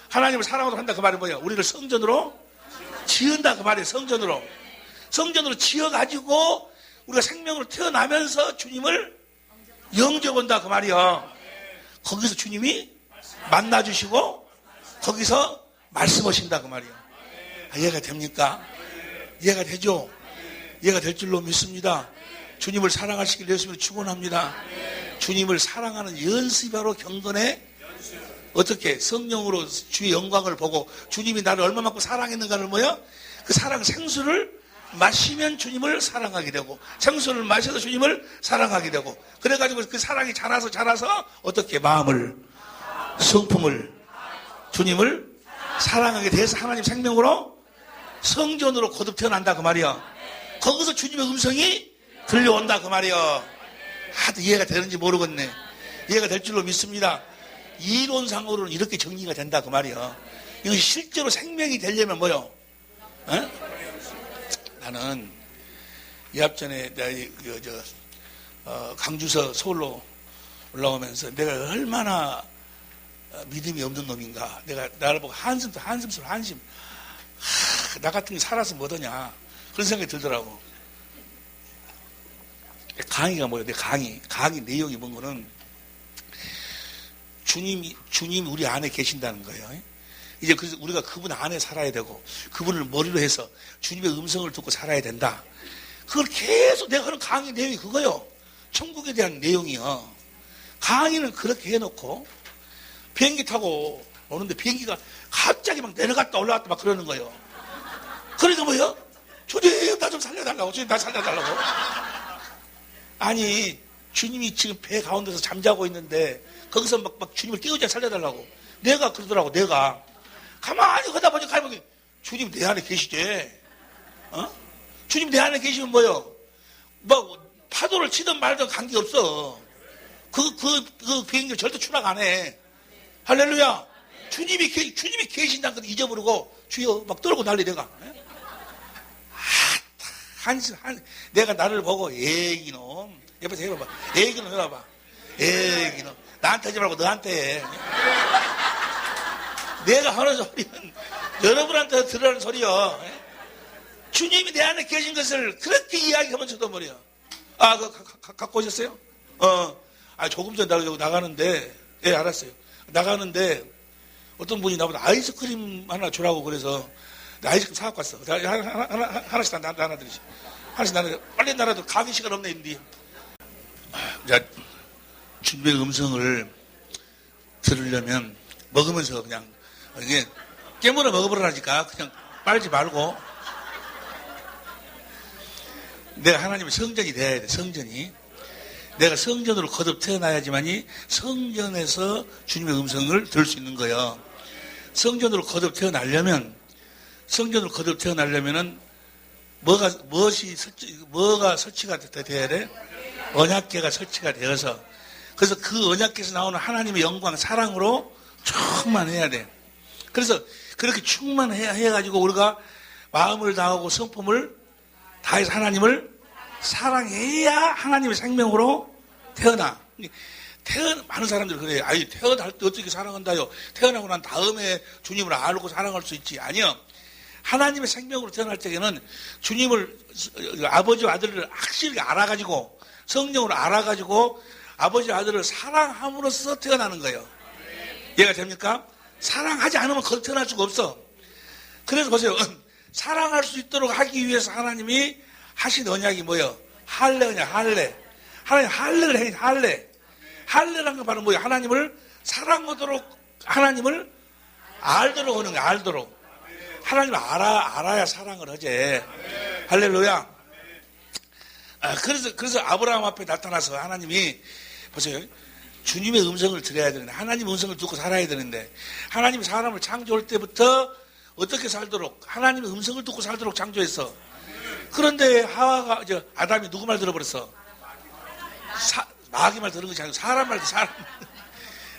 Speaker 1: 하나님을 사랑으로 한다 그 말이 뭐요? 우리를 성전으로 지은다 그 말이에요. 성전으로 지어가지고 우리가 생명으로 태어나면서 주님을 영접한다 그 말이요. 거기서 주님이 만나주시고 거기서 말씀하신다 그 말이요. 이해가 됩니까? 이해가 되죠? 이해가 될 줄로 믿습니다. 주님을 사랑하시길 예수님을 축원합니다. 주님을 사랑하는 연습이 바로 경건의 어떻게 성령으로 주의 영광을 보고 주님이 나를 얼마만큼 사랑했는가를 뭐야? 그 사랑 생수를 마시면 주님을 사랑하게 되고 생수를 마셔서 주님을 사랑하게 되고 그래가지고 그 사랑이 자라서 어떻게 마음을 성품을 주님을 사랑하게 돼서 하나님 생명으로 성전으로 거듭 태어난다 그 말이야. 거기서 주님의 음성이 들려온다 그 말이야. 하도 이해가 되는지 모르겠네. 이해가 될 줄로 믿습니다. 이론상으로는 이렇게 정리가 된다 그 말이야. 이것이 실제로 생명이 되려면 뭐요? 나는 이 앞전에 강주서 서울로 올라오면서 내가 얼마나 믿음이 없는 놈인가. 내가 나를 보고 한심. 나 같은 게 살아서 뭐더냐 그런 생각이 들더라고. 강의가 뭐예요? 내 강의 내용이 뭔 거는 주님이 우리 안에 계신다는 거예요. 이제 그래서 우리가 그분 안에 살아야 되고 그분을 머리로 해서 주님의 음성을 듣고 살아야 된다. 그걸 계속 내가 하는 강의 내용이 그거요. 천국에 대한 내용이요. 강의는 그렇게 해놓고 비행기 타고 오는데 비행기가 갑자기 막 내려갔다 올라갔다 막 그러는 거예요. 그러니까 뭐요? 주님 나 좀 살려달라고. 주님 나 살려달라고. 아니 주님이 지금 배 가운데서 잠자고 있는데 거기서 막 주님을 깨우자 살려달라고. 내가 그러더라고. 내가 가만히 하다 보니까 주님 내 안에 계시지. 주님 내 안에 계시면 뭐요? 파도를 치든 말든 관계없어. 그 비행기 절대 추락 안 해. 할렐루야. 주님이 계신다는 걸 잊어버리고 주여 막 떨고 난리 내가. 내가 나를 보고 애기놈 옆에서 해봐봐. 애기놈 해봐봐. 애기놈 나한테 하지 말고 너한테 해. 내가 하는 소리는 여러분한테 들으라는 소리요. 주님이 내 안에 계신 것을 그렇게 이야기하면 저도 말이야. 갖고 오셨어요? 조금 전에 나가는데, 예, 알았어요. 나가는데, 어떤 분이 나보다 아이스크림 하나 주라고 그래서, 아이스크림 사갖고 왔어. 하나씩 나눠드리지. 하나씩 나눠, 빨리 나눠도 가기 시간 없네, 인디. 자, 주님의 음성을 들으려면, 먹으면서 그냥, 이게, 깨물어 먹어보라니까, 그냥 빨지 말고, 내가 하나님의 성전이 돼야 돼, 성전이. 내가 성전으로 거듭 태어나야지만이 성전에서 주님의 음성을 들을 수 있는 거예요. 성전으로 거듭 태어나려면은 뭐가 설치가 돼야 돼? 언약궤가 설치가 되어서. 그래서 그 언약궤에서 나오는 하나님의 영광, 사랑으로 충만해야 돼. 그래서 그렇게 충만해가지고 우리가 마음을 다하고 성품을 다해서 하나님을 사랑해야 하나님의 생명으로 태어나. 많은 사람들이 그래요. 아니, 태어날 때 어떻게 사랑한다요? 태어나고 난 다음에 주님을 알고 사랑할 수 있지. 아니요. 하나님의 생명으로 태어날 때에는 주님을, 아버지와 아들을 확실히 알아가지고, 성령으로 알아가지고, 아버지와 아들을 사랑함으로써 태어나는 거예요. 이해가 됩니까? 사랑하지 않으면 거듭 태어날 수가 없어. 그래서 보세요. 사랑할 수 있도록 하기 위해서 하나님이 하신 언약이 뭐예요? 할례냐, 할례. 하나님 할례를 해, 할례. 할례란 건 바로 뭐예요? 하나님을 사랑하도록, 하나님을 알도록 하는 거예요, 알도록. 하나님을 알아야 사랑을 하지. 할렐루야. 그래서 아브라함 앞에 나타나서 하나님이, 보세요. 주님의 음성을 들어야 되는데, 하나님의 음성을 듣고 살아야 되는데, 하나님이 사람을 창조할 때부터 어떻게 살도록, 하나님의 음성을 듣고 살도록 창조했어. 그런데 아담이 누구 말 들어버렸어? 마귀 말 들은 것이 아니고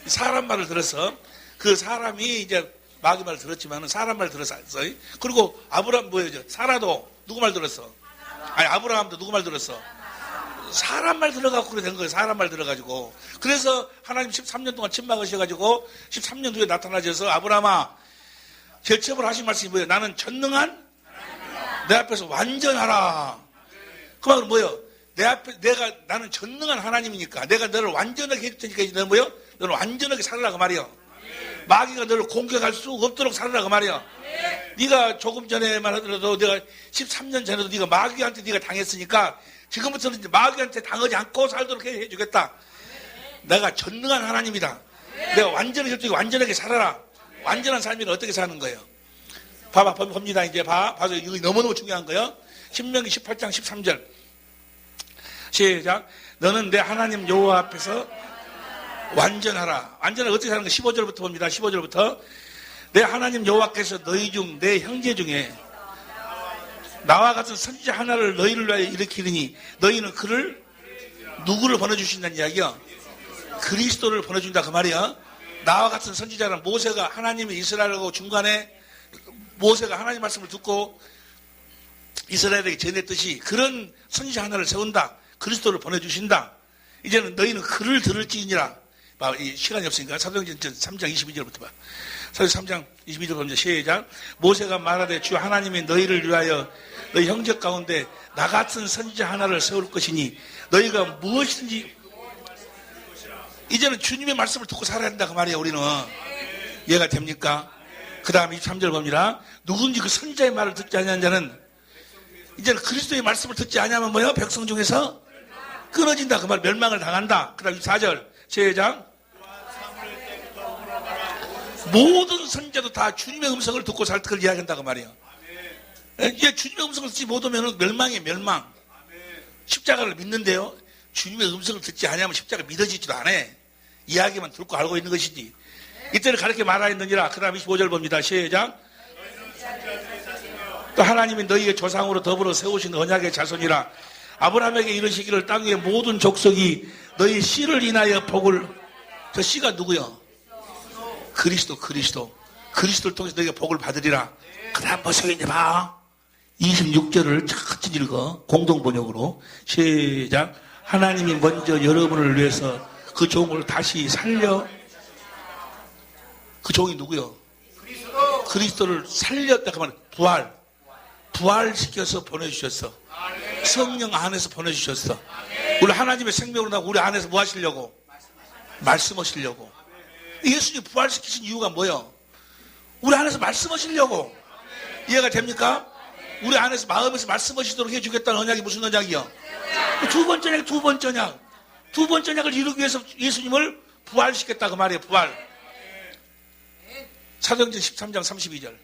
Speaker 1: 사람 말을 들어서 그 사람이 이제 마귀 말을 들었지만은 사람 말 들었어요. 그리고 아브라함 뭐예요? 사라도 누구 말 들었어? 아니, 아브라함도 누구 말 들었어? 사람 말 들어가고 그래 된 거예요. 사람 말 들어가지고. 그래서 하나님 13년 동안 침막하셔가지고 13년 후에 나타나셔서 아브라함아, 결첩을 하신 말씀이 뭐예요? 나는 전능한 내 앞에서 완전하라. 그 말은 뭐예요? 나는 전능한 하나님이니까, 내가 너를 완전하게 해줄 테니까, 너는 뭐예요? 너는 완전하게 살아라, 그 말이요. 마귀가 너를 공격할 수 없도록 살아라, 그 말이요. 네가 조금 전에만 하더라도, 내가 13년 전에도 네가 마귀한테 네가 당했으니까, 지금부터는 이제 마귀한테 당하지 않고 살도록 해주겠다. 내가 전능한 하나님이다. 내가 완전하게 해줄 테니까 완전하게 살아라. 완전한 삶이 어떻게 사는 거예요? 봅니다. 이제 봐서 이거 너무너무 중요한 거예요. 신명기 18장 13절. 시작. 너는 내 하나님 여호와 앞에서 완전하라. 완전하게 어떻게 사는 거? 15절부터 봅니다. 15절부터. 내 하나님 여호와께서 너희 중 내 형제 중에 나와 같은 선지자 하나를 너희를 위하여 일으키리니 너희는 그를 누구를 보내주신다는 이야기요? 그리스도를 보내준다, 그 말이야. 나와 같은 선지자는 모세가 하나님의 이스라엘하고 중간에 모세가 하나님 말씀을 듣고 이스라엘에게 전했듯이 그런 선지자 하나를 세운다. 그리스도를 보내주신다. 이제는 너희는 그를 들을지니라. 시간이 없으니까 사도행전 3장 22절부터 봐. 사도행전 3장 22절 보면 시작. 모세가 말하되 주 하나님이 너희를 위하여 너희 형제 가운데 나 같은 선지자 하나를 세울 것이니 너희가 무엇이든지. 이제는 주님의 말씀을 듣고 살아야 된다, 그 말이에요. 우리는. 이해가 됩니까? 그 다음 23절 봅니다. 누군지 그 선지자의 말을 듣지 아니한 자는, 이제는 그리스도의 말씀을 듣지 아니하면 뭐예요? 백성 중에서 끊어진다, 그 말. 멸망을 당한다. 그 다음 24절 시작. 모든 선지자도 다 주님의 음성을 듣고 살 것을 이야기한다, 그 말이에요. 이제 주님의 음성을 듣지 못하면 멸망이에요, 멸망. 십자가를 믿는데요, 주님의 음성을 듣지 아니하면 십자가 믿어지지도 않아. 이야기만 듣고 알고 있는 것이지. 이때를 가르쳐 말하였느니라. 그 다음 25절 봅니다. 시작. 또 하나님이 너희의 조상으로 더불어 세우신 언약의 자손이라. 아브라함에게 이르시기를 땅 위의 모든 족속이 너희 씨를 인하여 복을. 저 씨가 누구요? 그리스도를 통해서 너희가 복을 받으리라. 그 다음 보세요. 이제 봐. 26절을 천천히 읽어. 공동번역으로. 시작. 하나님이 먼저 여러분을 위해서 그 종을 다시 살려. 그 종이 누구요? 그리스도를 살렸다. 그 말은 부활시켜서 보내주셨어. 성령 안에서 보내주셨어. 우리 하나님의 생명으로 나고 우리 안에서 뭐 하시려고? 말씀하시려고. 예수님 부활시키신 이유가 뭐예요? 우리 안에서 말씀하시려고. 이해가 됩니까? 우리 안에서 마음에서 말씀하시도록 해주겠다는 언약이 무슨 언약이요? 두 번째 언약, 두 번째 언약. 두 번째 언약을 이루기 위해서 예수님을 부활시켰다 그 말이에요. 부활. 사도행전 13장 32절.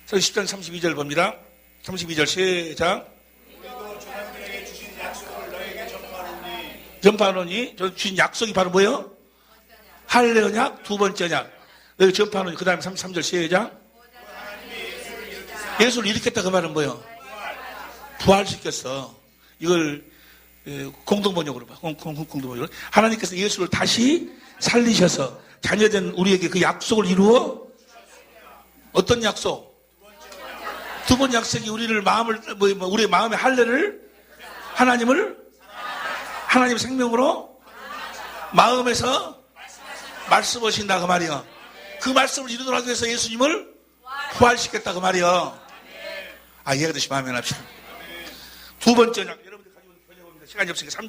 Speaker 1: 사도행전 13장 32절 봅니다. 32절 시작. 전파하노니 주신 약속이 바로 뭐예요? 할례 언약, 두 번째 언약. 여기 전파하노니 그 다음에 33절 시작. 예수를 일으켰다 그 말은 뭐예요? 부활시켰어. 이걸 공동번역으로 봐. 공동번역으로. 하나님께서 예수를 다시 살리셔서 자녀된 우리에게 그 약속을 이루어 어떤 약속? 두 번 약속이 우리를 우리의 마음의 할례를 하나님 생명으로 마음에서 말씀하신다 그 말이요. 그 말씀을 이루도록 하기 위해서 예수님을 부활시켰다 그 말이요. 이해가 되시면 아멘 합시다. 두 번째 언약. 여러분들 가지고 번역합니다. 시간이 없으니까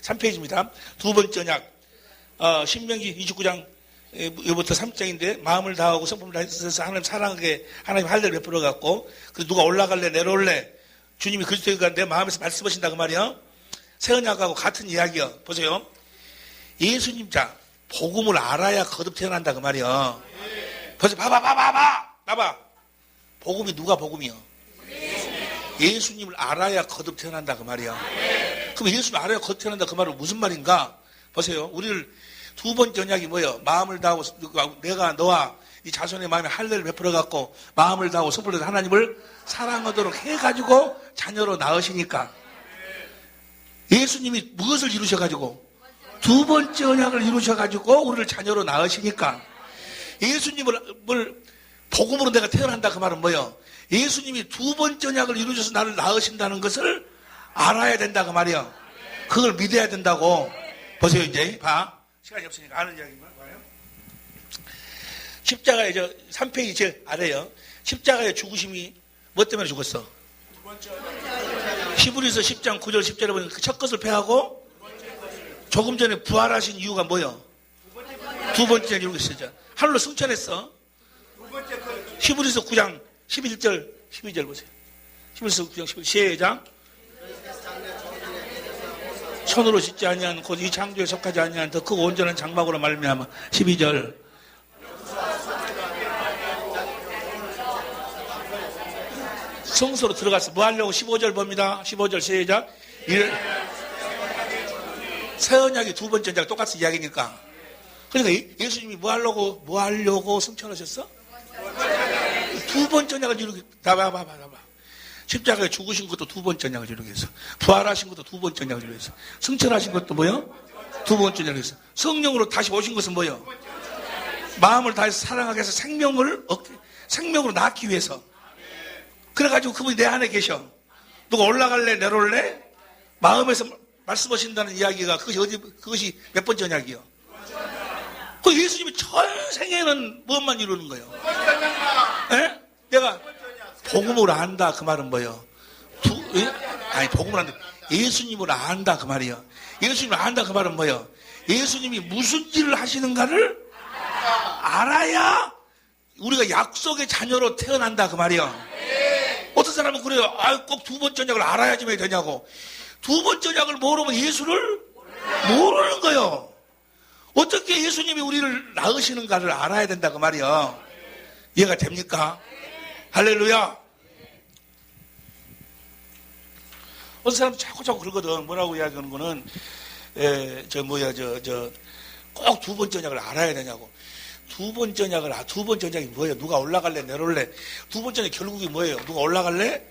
Speaker 1: 3페이지입니다. 두 번째 언약. 신명기 29장 이부터 3장인데 마음을 다하고 성품을 다해서 하나님 사랑하게 하나님 할례를 베풀어 갖고 그래서 누가 올라갈래 내려올래 주님이 그리스도가 내 마음에서 말씀하신다 그 말이요. 새 언약하고 같은 이야기요. 보세요. 예수님 자 복음을 알아야 거듭 태어난다 그 말이요. 벌써 봐봐. 복음이 누가 복음이요? 예수님을 알아야 거듭 태어난다 그 말이야. 그럼 예수님을 알아야 거듭 태어난다 그 말은 무슨 말인가? 보세요. 우리를 두 번째 언약이 뭐예요? 마음을 다하고 내가 너와 이 자손의 마음에 할례를 베풀어 갖고 마음을 다하고 성품을 다해서 하나님을 사랑하도록 해가지고 자녀로 낳으시니까 예수님이 무엇을 이루셔가지고 두 번째 언약을 이루셔가지고 우리를 자녀로 낳으시니까 예수님을 복음으로 내가 태어난다 그 말은 뭐예요? 예수님이 두 번째 언약을 이루셔서 나를 낳으신다는 것을 알아야 된다 그 말이에요. 그걸 믿어야 된다고. 보세요 이제 봐. 시간이 없으니까 아는 이야기만 봐요. 십자가의 3페이지 제 아래요. 십자가의 죽으심이 뭐 때문에 죽었어? 히브리서 10장 9절 10절에 보면 그 첫 것을 패하고 조금 전에 부활하신 이유가 뭐예요? 두 번째 이루고 있어요. 하늘로 승천했어. 히브리서 9장 11절 12절 보세요. 히브리서 9장 11절 시작. 손으로 짓지 아니한 곧 이 창조에 속하지 아니한 더 크고 온전한 장막으로 말미암아 12절. 성소로 들어가서 뭐 하려고 15절 봅니다. 15절 시작. 새 언약이 두 번째 언약 똑같은 이야기니까. 그러니까 예수님이 뭐 하려고 승천하셨어? 두 번째 언약을 이루기. 봐봐. 십자가에 죽으신 것도 두 번째 언약을 이루기 위해서. 부활하신 것도 두 번째 언약을 이루기 위해서. 승천하신 것도 뭐요? 두 번째 언약을 위해서. 성령으로 다시 오신 것은 뭐요? 마음을 다해서 사랑하게 해서 생명으로 낳기 위해서. 그래가지고 그분이 내 안에 계셔. 누가 올라갈래 내려올래? 마음에서 말씀하신다는 이야기가 그것이 몇 번째 언약이요? 그 예수님이 전생에는 무엇만 이루는 거예요? 에? 내가 복음을 안다 그 말은 뭐예요? 복음을 안다. 예수님을 안다 그 말이에요. 예수님을 안다 그 말은 뭐예요? 예수님이 무슨 일을 하시는가를 알아야 우리가 약속의 자녀로 태어난다 그 말이에요. 어떤 사람은 그래요. 꼭 두 번째 언약을 알아야지만 되냐고. 두 번째 언약을 모르면 예수를 모르는 거예요. 어떻게 예수님이 우리를 낳으시는가를 알아야 된다 그 말이에요. 이해가 됩니까? 할렐루야. 어떤 사람은 자꾸 그러거든. 뭐라고 이야기하는 거는 꼭 두 번째 언약을 알아야 되냐고. 두 번째 언약이 뭐예요? 누가 올라갈래 내려올래? 두 번째 언약 결국이 뭐예요? 누가 올라갈래?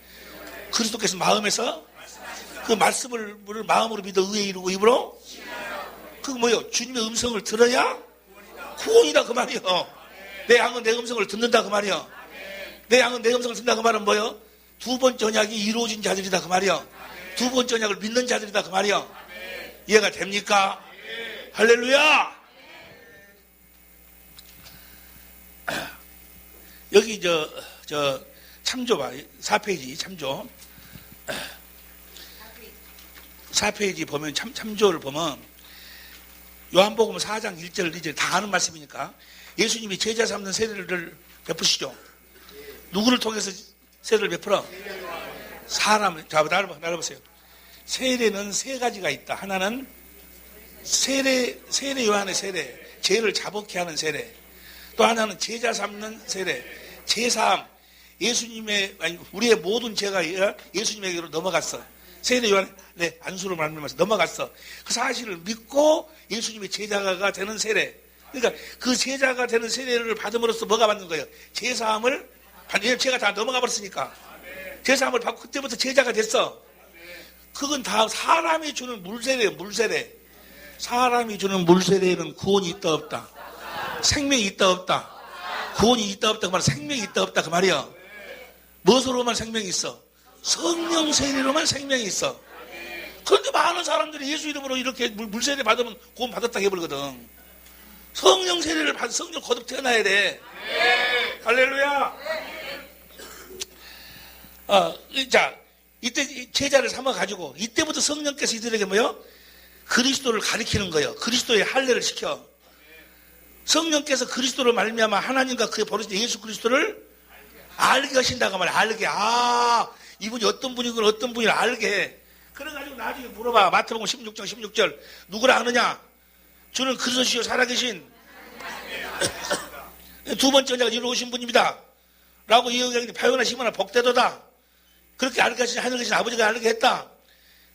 Speaker 1: 그리스도께서 마음에서 그 말씀을 마음으로 믿어 의에 이루고 입으로 그거 뭐예요? 주님의 음성을 들어야 구원이다 그 말이에요. 내 양은 내 음성을 듣는다 그 말이에요. 내 양은 내 음성을 듣는다 그 말은 뭐예요? 두 번째 언약이 이루어진 자들이다 그 말이에요. 두 번째 언약을 믿는 자들이다 그 말이에요. 이해가 됩니까? 할렐루야. 여기 참조 봐. 4페이지 참조. 4페이지 보면 참조를 보면 요한복음 4장 1절 2절 다 아는 말씀이니까 예수님이 제자 삼는 세례를 베푸시죠. 누구를 통해서 세례를 베풀어? 사람을. 자, 나눠보세요. 세례는 세 가지가 있다. 하나는 세례 요한의 세례, 죄를 자복케 하는 세례. 또 하나는 제자 삼는 세례, 제사함. 우리의 모든 죄가 예수님에게로 넘어갔어. 세례 요한의 안수로 말미암아서 넘어갔어. 그 사실을 믿고 예수님의 제자가 되는 세례. 그러니까 그 제자가 되는 세례를 받음으로써 뭐가 받는 거예요? 제사함을, 제가 다 넘어가 버렸으니까. 제사함을 받고 그때부터 제자가 됐어. 그건 다 사람이 주는 물세례예요, 물세례. 사람이 주는 물세례에는 구원이 있다 없다? 생명이 있다 없다? 구원이 있다 없다 그 말은 생명이 있다 없다 그 말이야. 무엇으로만 생명이 있어? 성령 세례로만 생명이 있어. 그런데 많은 사람들이 예수 이름으로 이렇게 물세례 받으면 구원 받았다 해버리거든. 성령 세례를 받아 성령 거듭 태어나야 돼. 할렐루야. 자, 이때 제자를 삼아가지고 이때부터 성령께서 이들에게 뭐요? 그리스도를 가리키는 거예요. 그리스도의 할례를 시켜. 성령께서 그리스도를 말미암아 하나님과 그의 버리신 예수 그리스도를 알게 하신다고 말이야. 알게. 이분이 어떤 분이고 어떤 분이를 알게. 그래가지고 나중에 물어봐. 마태복음 16장 16절 누구라 하느냐? 주는 그리스도시요 살아계신 두 번째 언약을 이루어오신 분입니다. 라고 이야기하는데 파요나 시모나 복되도다. 그렇게 알게 하신 하늘 계신 아버지가 알게 했다.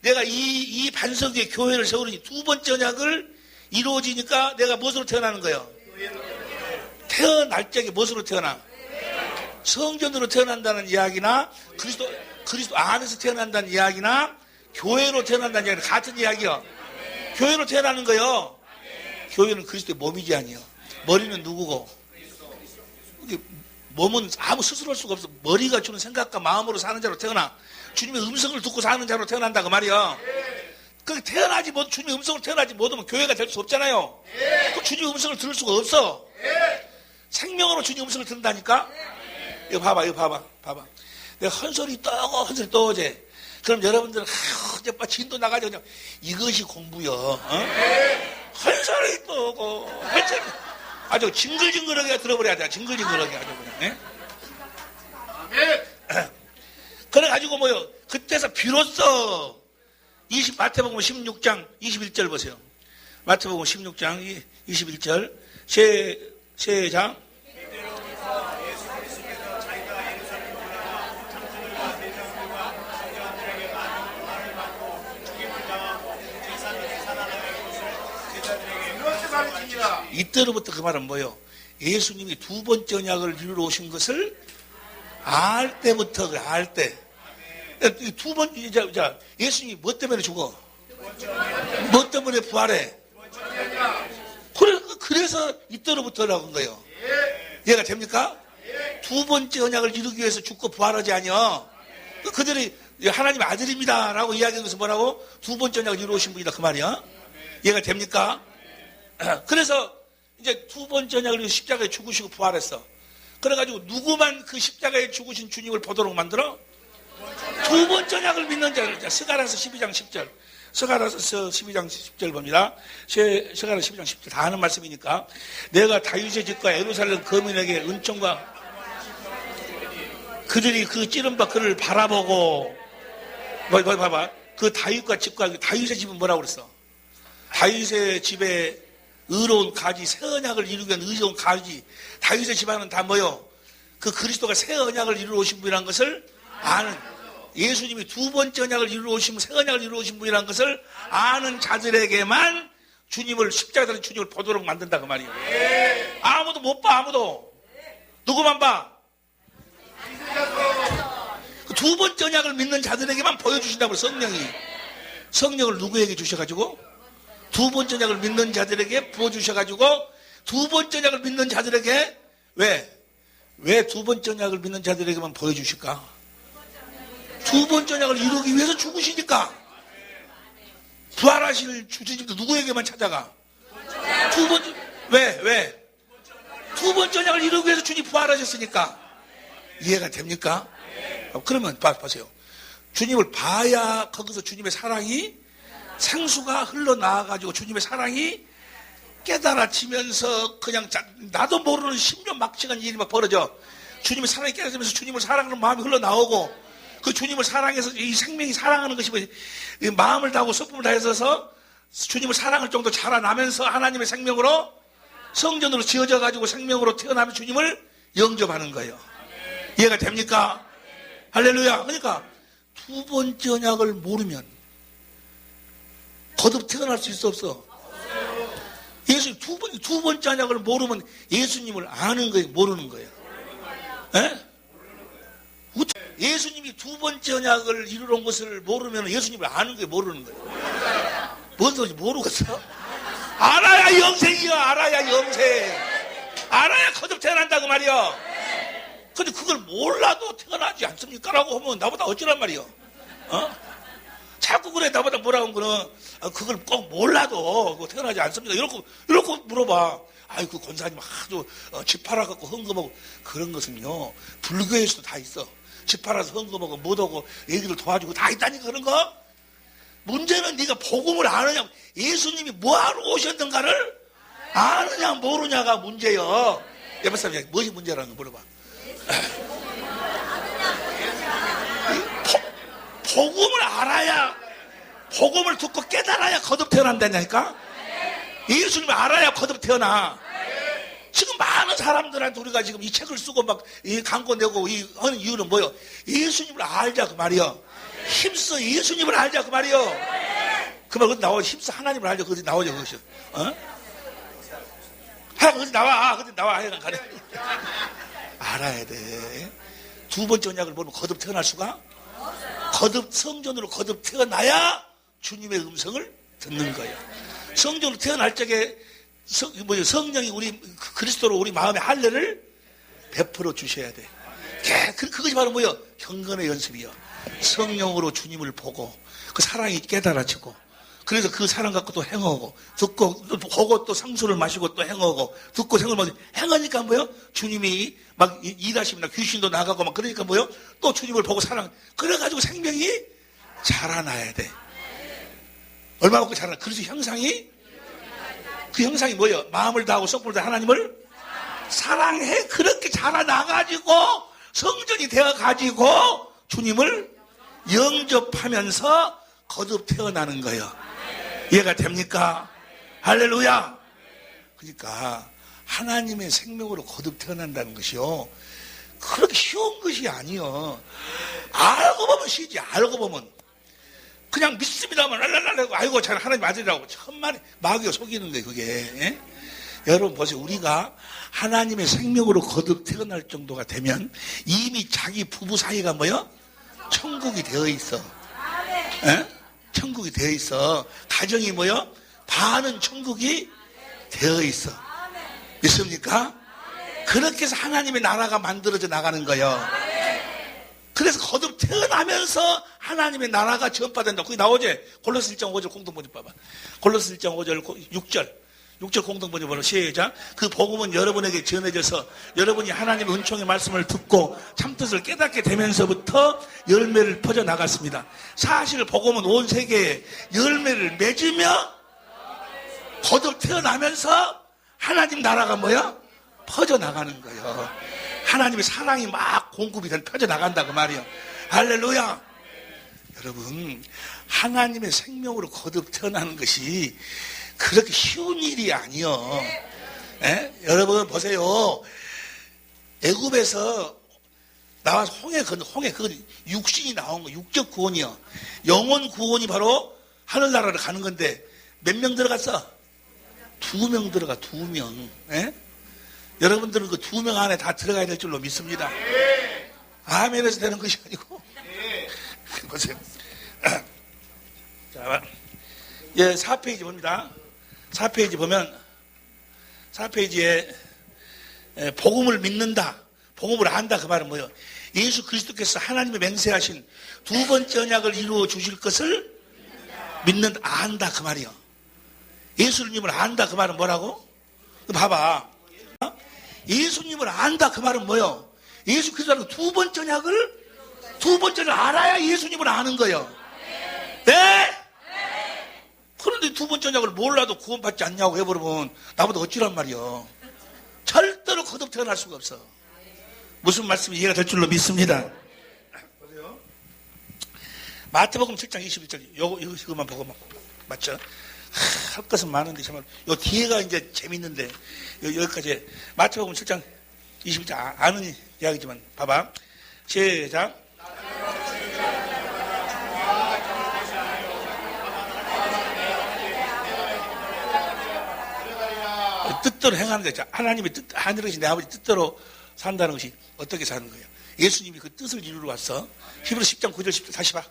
Speaker 1: 내가 이 반석 위에 교회를 세우니 두 번째 언약을 이루어지니까 내가 무엇으로 태어나는 거예요? 태어날 적에 무엇으로 태어나? 성전으로 태어난다는 이야기나 그리스도 안에서 태어난다는 이야기나 교회로 태어난다는 이야기는 같은 이야기요. 교회로 태어나는 거요. 교회는 그리스도의 몸이지 아니요. 머리는 누구고? 몸은 아무 스스로 할 수가 없어. 머리가 주는 생각과 마음으로 사는 자로 태어나. 주님의 음성을 듣고 사는 자로 태어난다고 말이요. 그 태어나지 못, 주님의 음성을 태어나지 못하면 교회가 될 수 없잖아요. 그 주님의 음성을 들을 수가 없어. 생명으로 주님의 음성을 듣는다니까. 이거 봐봐. 내가 헌소리 떠오제. 그럼 여러분들은 이제 진도 나가지고 그냥 이것이 공부요. 헌소리 떠오고 헌소리 아주 징글징글하게 들어버려야 돼. 징글징글하게 아주 그냥. 그래가지고 뭐요? 그때서 비로소 마태복음 16장 21절 보세요. 마태복음 16장 21절 시작. 이때로부터 그 말은 뭐예요? 예수님이 두 번째 언약을 이루러 오신 것을 알 때부터 알 때. 두 번째, 예수님이 뭐 때문에 죽어? 뭐 때문에 부활해? 그래서 이때로부터라고 한 거예요. 이해가 됩니까? 두 번째 언약을 이루기 위해서 죽고 부활하지 아니요. 그들이 하나님의 아들입니다 라고 이야기한 것은 뭐라고? 두 번째 언약을 이루어오신 분이다 그 말이야. 이해가 됩니까? 그래서 이제 두 번째 언약을 위해서 십자가에 죽으시고 부활했어. 그래가지고 누구만 그 십자가에 죽으신 주님을 보도록 만들어? 두 번째 언약을 믿는 자. 스가랴서 12장 10절. 스가랴서 12장 10절 봅니다. 스가랴 12장 10절 다 아는 말씀이니까. 내가 다윗의 집과 예루살렘 거민에게 은총과 그들이 그 찌른바 그를 바라보고 봐봐. 그 다윗과 집과 다윗의 집은 뭐라고 그랬어? 다윗의 집에 의로운 가지, 새 언약을 이루기 위한 의로운 가지. 다윗의 집안은 다 뭐요? 그 그리스도가 새 언약을 이루어 오신 분이라는 것을 아는, 예수님이 두 번째 언약을 이루어 오신, 새 언약을 이루어 오신 분이라는 것을 아는 자들에게만 주님을, 십자가에 달린 주님을 보도록 만든다 그 말이에요. 아무도 못 봐, 아무도. 누구만 봐? 그 두 번째 언약을 믿는 자들에게만 보여주신다고 성령이. 성령을 누구에게 주셔가지고? 두 번째 언약을 믿는 자들에게 부어주셔가지고 두 번째 언약을 믿는 자들에게 왜 두 번째 언약을 믿는 자들에게만 보여주실까? 두 번째 언약을 이루기 위해서 죽으시니까. 부활하실 주님도 누구에게만 찾아가? 두 번째 왜? 두 번째 언약을 이루기 위해서 주님 부활하셨으니까. 이해가 됩니까? 그러면 보세요. 주님을 봐야 거기서 주님의 사랑이 생수가 흘러나와가지고 주님의 사랑이 깨달아지면서 그냥 나도 모르는 심려막측한 일이 막 벌어져. 주님의 사랑이 깨달아지면서 주님을 사랑하는 마음이 흘러나오고, 그 주님을 사랑해서 이 생명이 사랑하는 것이 마음을 다하고 성품을 다해서 주님을 사랑할 정도 자라나면서 하나님의 생명으로 성전으로 지어져 가지고 생명으로 태어나면 주님을 영접하는 거예요. 이해가 됩니까? 할렐루야. 그러니까 두 번째 언약을 모르면 거듭 태어날 수 있어 없어? 예수 두 번째 언약을 모르면 예수님을 아는 거예요, 모르는 거예요? 예? 예수님이 두 번째 언약을 이루러 온 것을 모르면 예수님을 아는 거예요, 모르는 거예요? 뭔 소리지 모르겠어? 알아야 영생이야. 알아야 영생. 알아야 거듭 태어난다고 말이야. 근데 그걸 몰라도 태어나지 않습니까? 라고 하면 나보다 어쩌란 말이요. 자꾸 그래, 나보다 뭐라고 하면 그걸 꼭 몰라도 태어나지 않습니까? 이렇게 물어봐. 아이, 그 권사님 하도 집 팔아갖고 헌금하고. 그런 것은요, 불교에서도 다 있어. 집 팔아서 헌금하고 못하고 얘기를 도와주고 다 있다니까, 그런 거. 문제는 네가 복음을 아느냐, 예수님이 뭐하러 오셨는가를 아느냐 모르냐가 문제요. 옆에 사람이 무엇이 문제라는 거 물어봐. 복음을 알아야, 복음을 듣고 깨달아야 거듭 태어난다니까. 예수님을 알아야 거듭 태어나. 지금 많은 사람들한테 우리가 지금 이 책을 쓰고 막 이 광고 내고 이 하는 이유는 뭐요? 예수님을 알자 그 말이요. 힘써 예수님을 알자 그 말이요. 그 말 어디 나와? 힘써 하나님을 알자. 어디 나오죠 그것이? 어디 나와? 어디 나와? 하여간 가래. 알아야 돼. 두 번째 언약을 모르면 거듭 태어날 수가? 거듭, 성전으로 거듭 태어나야 주님의 음성을 듣는 거예요. 성전으로 태어날 적에 성령이 우리 그리스도로 우리 마음의 할례를 베풀어 주셔야 돼. 그것이 바로 뭐요? 경건의 연습이요. 성령으로 주님을 보고 그 사랑이 깨달아지고, 그래서 그 사랑 갖고 또 행하고, 듣고 또 보고 또 상수를 마시고 또 행하고, 듣고 생을 마시고 행하니까 뭐요? 주님이 막 일하십니다. 귀신도 나가고 막 그러니까 뭐요? 또 주님을 보고 사랑. 그래가지고 생명이 자라나야 돼. 얼마 먹고 자라나? 그래서 형상이, 그 형상이 뭐예요? 마음을 다하고 성품을 다하고 하나님을 사랑해. 그렇게 자라나가지고 성전이 되어가지고 주님을 영접하면서 거듭 태어나는 거예요. 이해가 됩니까? 할렐루야. 그러니까 하나님의 생명으로 거듭 태어난다는 것이요, 그렇게 쉬운 것이 아니요. 알고 보면 쉬지. 알고 보면 그냥 믿습니다만 랄랄랄 아이고 잘 하나님 아들이라고 천만에 마귀가 속이는 거예요 그게. 예? 여러분 보세요. 우리가 하나님의 생명으로 거듭 태어날 정도가 되면 이미 자기 부부 사이가 뭐요? 천국이 되어 있어. 예? 천국이 되어 있어. 가정이 뭐요? 반은 천국이 되어 있어. 믿습니까? 그렇게 해서 하나님의 나라가 만들어져 나가는 거예요. 그래서 거듭 태어나면서 하나님의 나라가 전파된다. 거기 나오지? 골로새 1장 5절 공동번역 봐봐. 골로새 1장 5절 6절 공동번역으로 시작. 그 복음은 여러분에게 전해져서 여러분이 하나님의 은총의 말씀을 듣고 참뜻을 깨닫게 되면서부터 열매를 퍼져나갔습니다. 사실 복음은 온 세계에 열매를 맺으며 거듭 태어나면서 하나님 나라가 뭐야? 퍼져나가는 거예요. 하나님의 사랑이 막 공급이 펴져나간다 그 말이에요. 할렐루야. 여러분, 하나님의 생명으로 거듭 태어나는 것이 그렇게 쉬운 일이 아니요. 여러분 보세요. 애굽에서 나와서 홍해 그건 육신이 나온 거, 육적 구원이요. 영혼 구원이 바로 하늘나라를 가는 건데 몇 명 들어갔어? 2명 들어가. 2명. 여러분들은 그 2명 안에 다 들어가야 될 줄로 믿습니다. 아멘에서 되는 것이 아니고. 보세요. 자, 4페이지 봅니다. 4페이지 보면 4페이지에 복음을 믿는다, 복음을 안다 그 말은 뭐예요? 예수 그리스도께서 하나님의 맹세하신 두 번째 언약을 이루어 주실 것을 믿는다, 안다 그 말이요. 예수님을 안다 그 말은 뭐라고? 봐봐. 예수님을 안다 그 말은 뭐예요? 예수 그리스도는 두 번째 언약을 알아야 예수님을 아는 거예요. 네? 그런데 두 번째 언약을 몰라도 구원받지 않냐고 해버리면 나보다 어찌란 말이요. 절대로 거듭 태어날 수가 없어. 무슨 말씀이 이해가 될 줄로 믿습니다. 보세요. 마태복음 7장 21절 이거만 보고 맞죠? 할 것은 많은데 정말 요 뒤에가 이제 재밌는데 여기까지 마태복음 7장 21절 아는 이야기지만 봐봐. 시작. 뜻대로 행하는 거죠. 하나님의 뜻, 하늘에 계신 내 아버지 뜻대로 산다는 것이 어떻게 사는 거예요? 예수님이 그 뜻을 이루러 왔어. 히브리서 10장 9절 10절 다시 봐.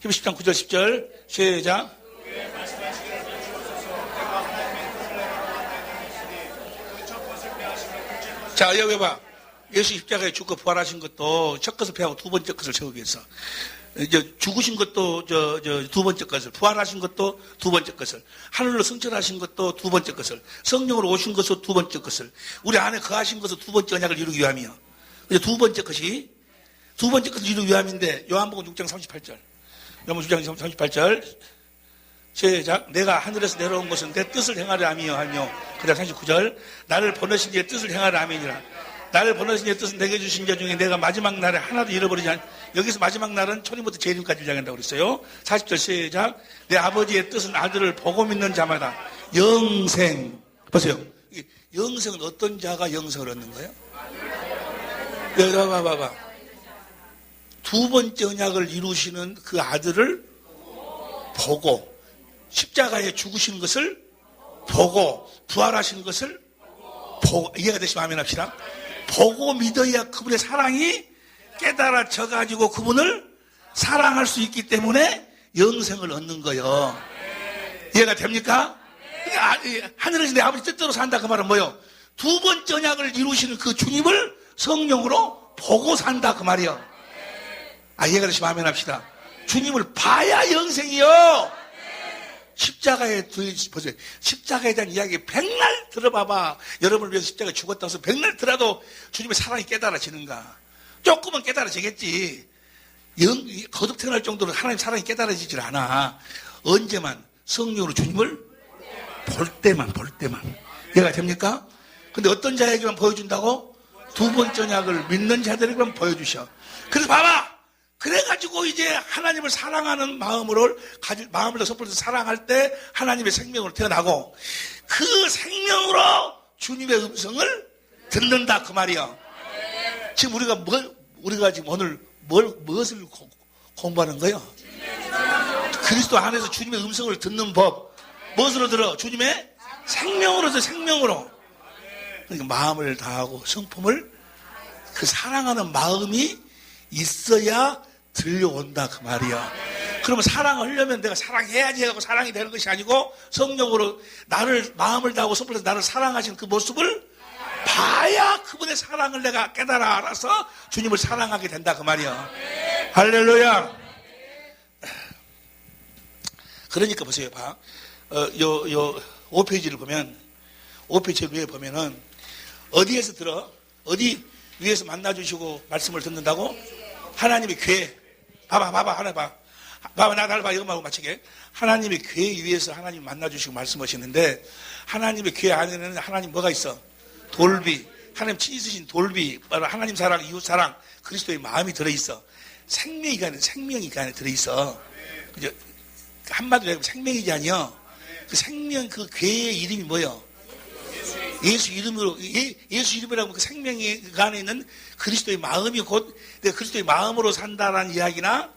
Speaker 1: 히브리서 10장 9절 10절 시작. 자, 여기 봐. 예수 십자가에 죽고 부활하신 것도 첫 것을 패하고 두 번째 것을 세우기 위해서. 이제 죽으신 것도 두 번째 것을, 부활하신 것도 두 번째 것을, 하늘로 승천하신 것도 두 번째 것을, 성령으로 오신 것도 두 번째 것을, 우리 안에 거하신 것도 두 번째 언약을 이루기 위함이요. 이제 두 번째 것을 이루기 위함인데 요한복음 6장 38절. 요한복음 6장 38절. 시작. 내가 하늘에서 내려온 것은 내 뜻을 행하려 함이요 하며. 그다음 39절. 나를 보내신 이의 뜻을 행하려 함이니라. 나를 보내신 이의 뜻은 내게 주신 자 중에 내가 마지막 날에 하나도 잃어버리지 않. 여기서 마지막 날은 초림부터 재림까지 이야기한다고 그랬어요. 40절 시작. 내 아버지의 뜻은 아들을 보고 믿는 자마다 영생. 보세요. 영생은 어떤 자가 영생을 얻는 거예요? 봐봐. 두 번째 언약을 이루시는 그 아들을 보고 십자가에 죽으신 것을 보고 부활하신 것을 보고 이해가 되시면 아멘 합시다. 보고 믿어야 그분의 사랑이 깨달아져 가지고 그분을 사랑할 수 있기 때문에 영생을 얻는 거예요. 이해가 됩니까? 하늘에서 내 아버지 뜻대로 산다 그 말은 뭐예요? 두 번째 언약을 이루시는 그 주님을 성령으로 보고 산다 그 말이에요. 이해가 되시면 아멘 합시다. 주님을 봐야 영생이요. 십자가에 보세요. 십자가에 대한 이야기 백날 들어봐봐. 여러분을 위해서 십자가에 죽었다고 해서 백날 들어도 주님의 사랑이 깨달아지는가? 조금은 깨달아지겠지. 거듭 태어날 정도로 하나님 사랑이 깨달아지질 않아. 언제만 성령으로 주님을 볼 때만. 이해가 됩니까? 근데 어떤 자에게만 보여준다고? 두 번째 언약을 믿는 자들에게만 보여주셔. 그래서 봐봐. 그래가지고 이제 하나님을 사랑하는 마음을 섣불리 사랑할 때 하나님의 생명으로 태어나고 그 생명으로 주님의 음성을 듣는다 그 말이야. 지금 우리가 지금 오늘 무엇을 공부하는 거예요? 그리스도 안에서 주님의 음성을 듣는 법. 무엇으로 들어? 주님의 생명으로 들어, 생명으로. 그러니까 마음을 다하고 성품을 그 사랑하는 마음이 있어야 들려온다 그 말이야. 그러면 사랑을 하려면 내가 사랑해야지 하고 사랑이 되는 것이 아니고 성령으로 나를 마음을 다하고 성품에서 나를 사랑하시는 그 모습을 봐야 그분의 사랑을 내가 깨달아 알아서 주님을 사랑하게 된다 그 말이야. 할렐루야. 그러니까 보세요. 봐. 5페이지를 보면 5페이지 위에 보면은 어디에서 들어? 어디 위에서 만나주시고 말씀을 듣는다고? 하나님의 교회. 봐봐, 하나 봐. 봐봐, 나를 봐. 이것만 하고 마치게. 하나님의 교회 위에서 하나님 만나주시고 말씀하시는데, 하나님의 교회 안에는 하나님 뭐가 있어? 돌비. 하나님 친히 돌비. 하나님 사랑, 이웃 사랑, 그리스도의 마음이 들어있어. 생명이 그 안에 들어있어. 그죠? 한마디로 얘기하면 생명이지 아니요. 그 생명, 그 교회의 이름이 뭐예요? 예수 이름으로, 예수 이름이라고 그 생명이 그 안에 있는 그리스도의 마음이 곧 내가 그리스도의 마음으로 산다는 이야기나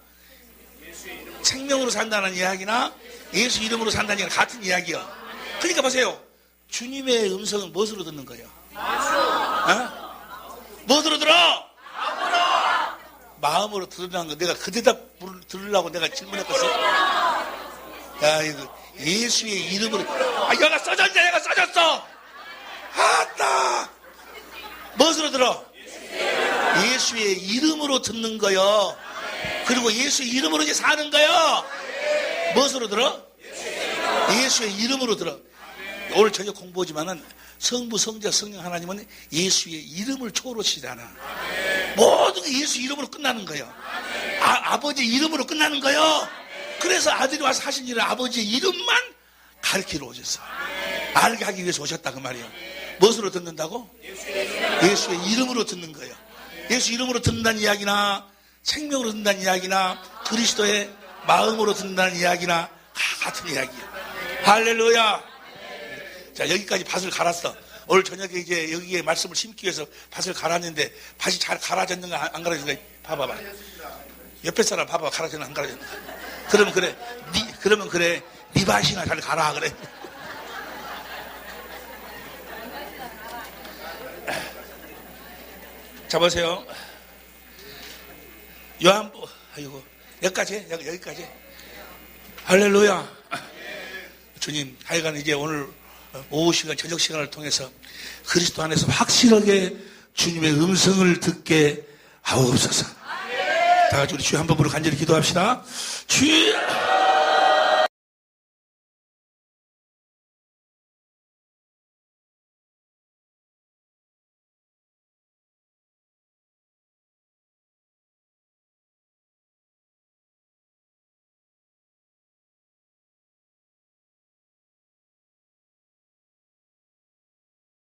Speaker 1: 생명으로 산다는 이야기나 예수 이름으로 산다는 이야기는 같은 이야기야. 그러니까 보세요. 주님의 음성은 무엇으로 듣는 거예요? 무엇으로 들어? 마음으로 들으라는 거. 내가 그 대답 들으려고 내가 질문했겠어? 야, 이거 예수의 이름으로. 얘가 써졌냐? 얘가 써졌어. 아따! 무엇으로 들어? 예수의 이름으로 듣는 거요. 그리고 예수의 이름으로 이제 사는 거요. 무엇으로 들어? 예수의 이름으로 들어. 오늘 저녁 공부하지만은 성부, 성자, 성령 하나님은 예수의 이름을 초월하시지 않아. 모든 게 예수 이름으로 끝나는 거예요. 아버지 이름으로 끝나는 거예요. 그래서 아들이 와서 하신 일은 아버지의 이름만 가르치러 오셨어. 알게 하기 위해서 오셨다 그 말이에요. 무엇으로 듣는다고? 예수의 이름으로 듣는 거예요. 예수 이름으로 듣는다는 이야기나 생명으로 듣는다는 이야기나 그리스도의 마음으로 듣는다는 이야기나 같은 이야기예요. 할렐루야. 자, 여기까지 밭을 갈았어. 오늘 저녁에 이제 여기에 말씀을 심기 위해서 밭을 갈았는데 밭이 잘 갈아졌는가 안 갈아졌는가 봐봐봐. 옆에 사람 봐봐. 갈아졌는가 안 갈아졌는가. 그러면 그래 네 밭이나 잘 갈아 그래. 자 보세요. 요한복 아이고 여기까지. 할렐루야. 주님 하여간 이제 오늘 오후 시간 저녁 시간을 통해서 그리스도 안에서 확실하게 주님의 음성을 듣게 하옵소서. 다 같이 우리 주여 한 번으로 간절히 기도합시다. 주여.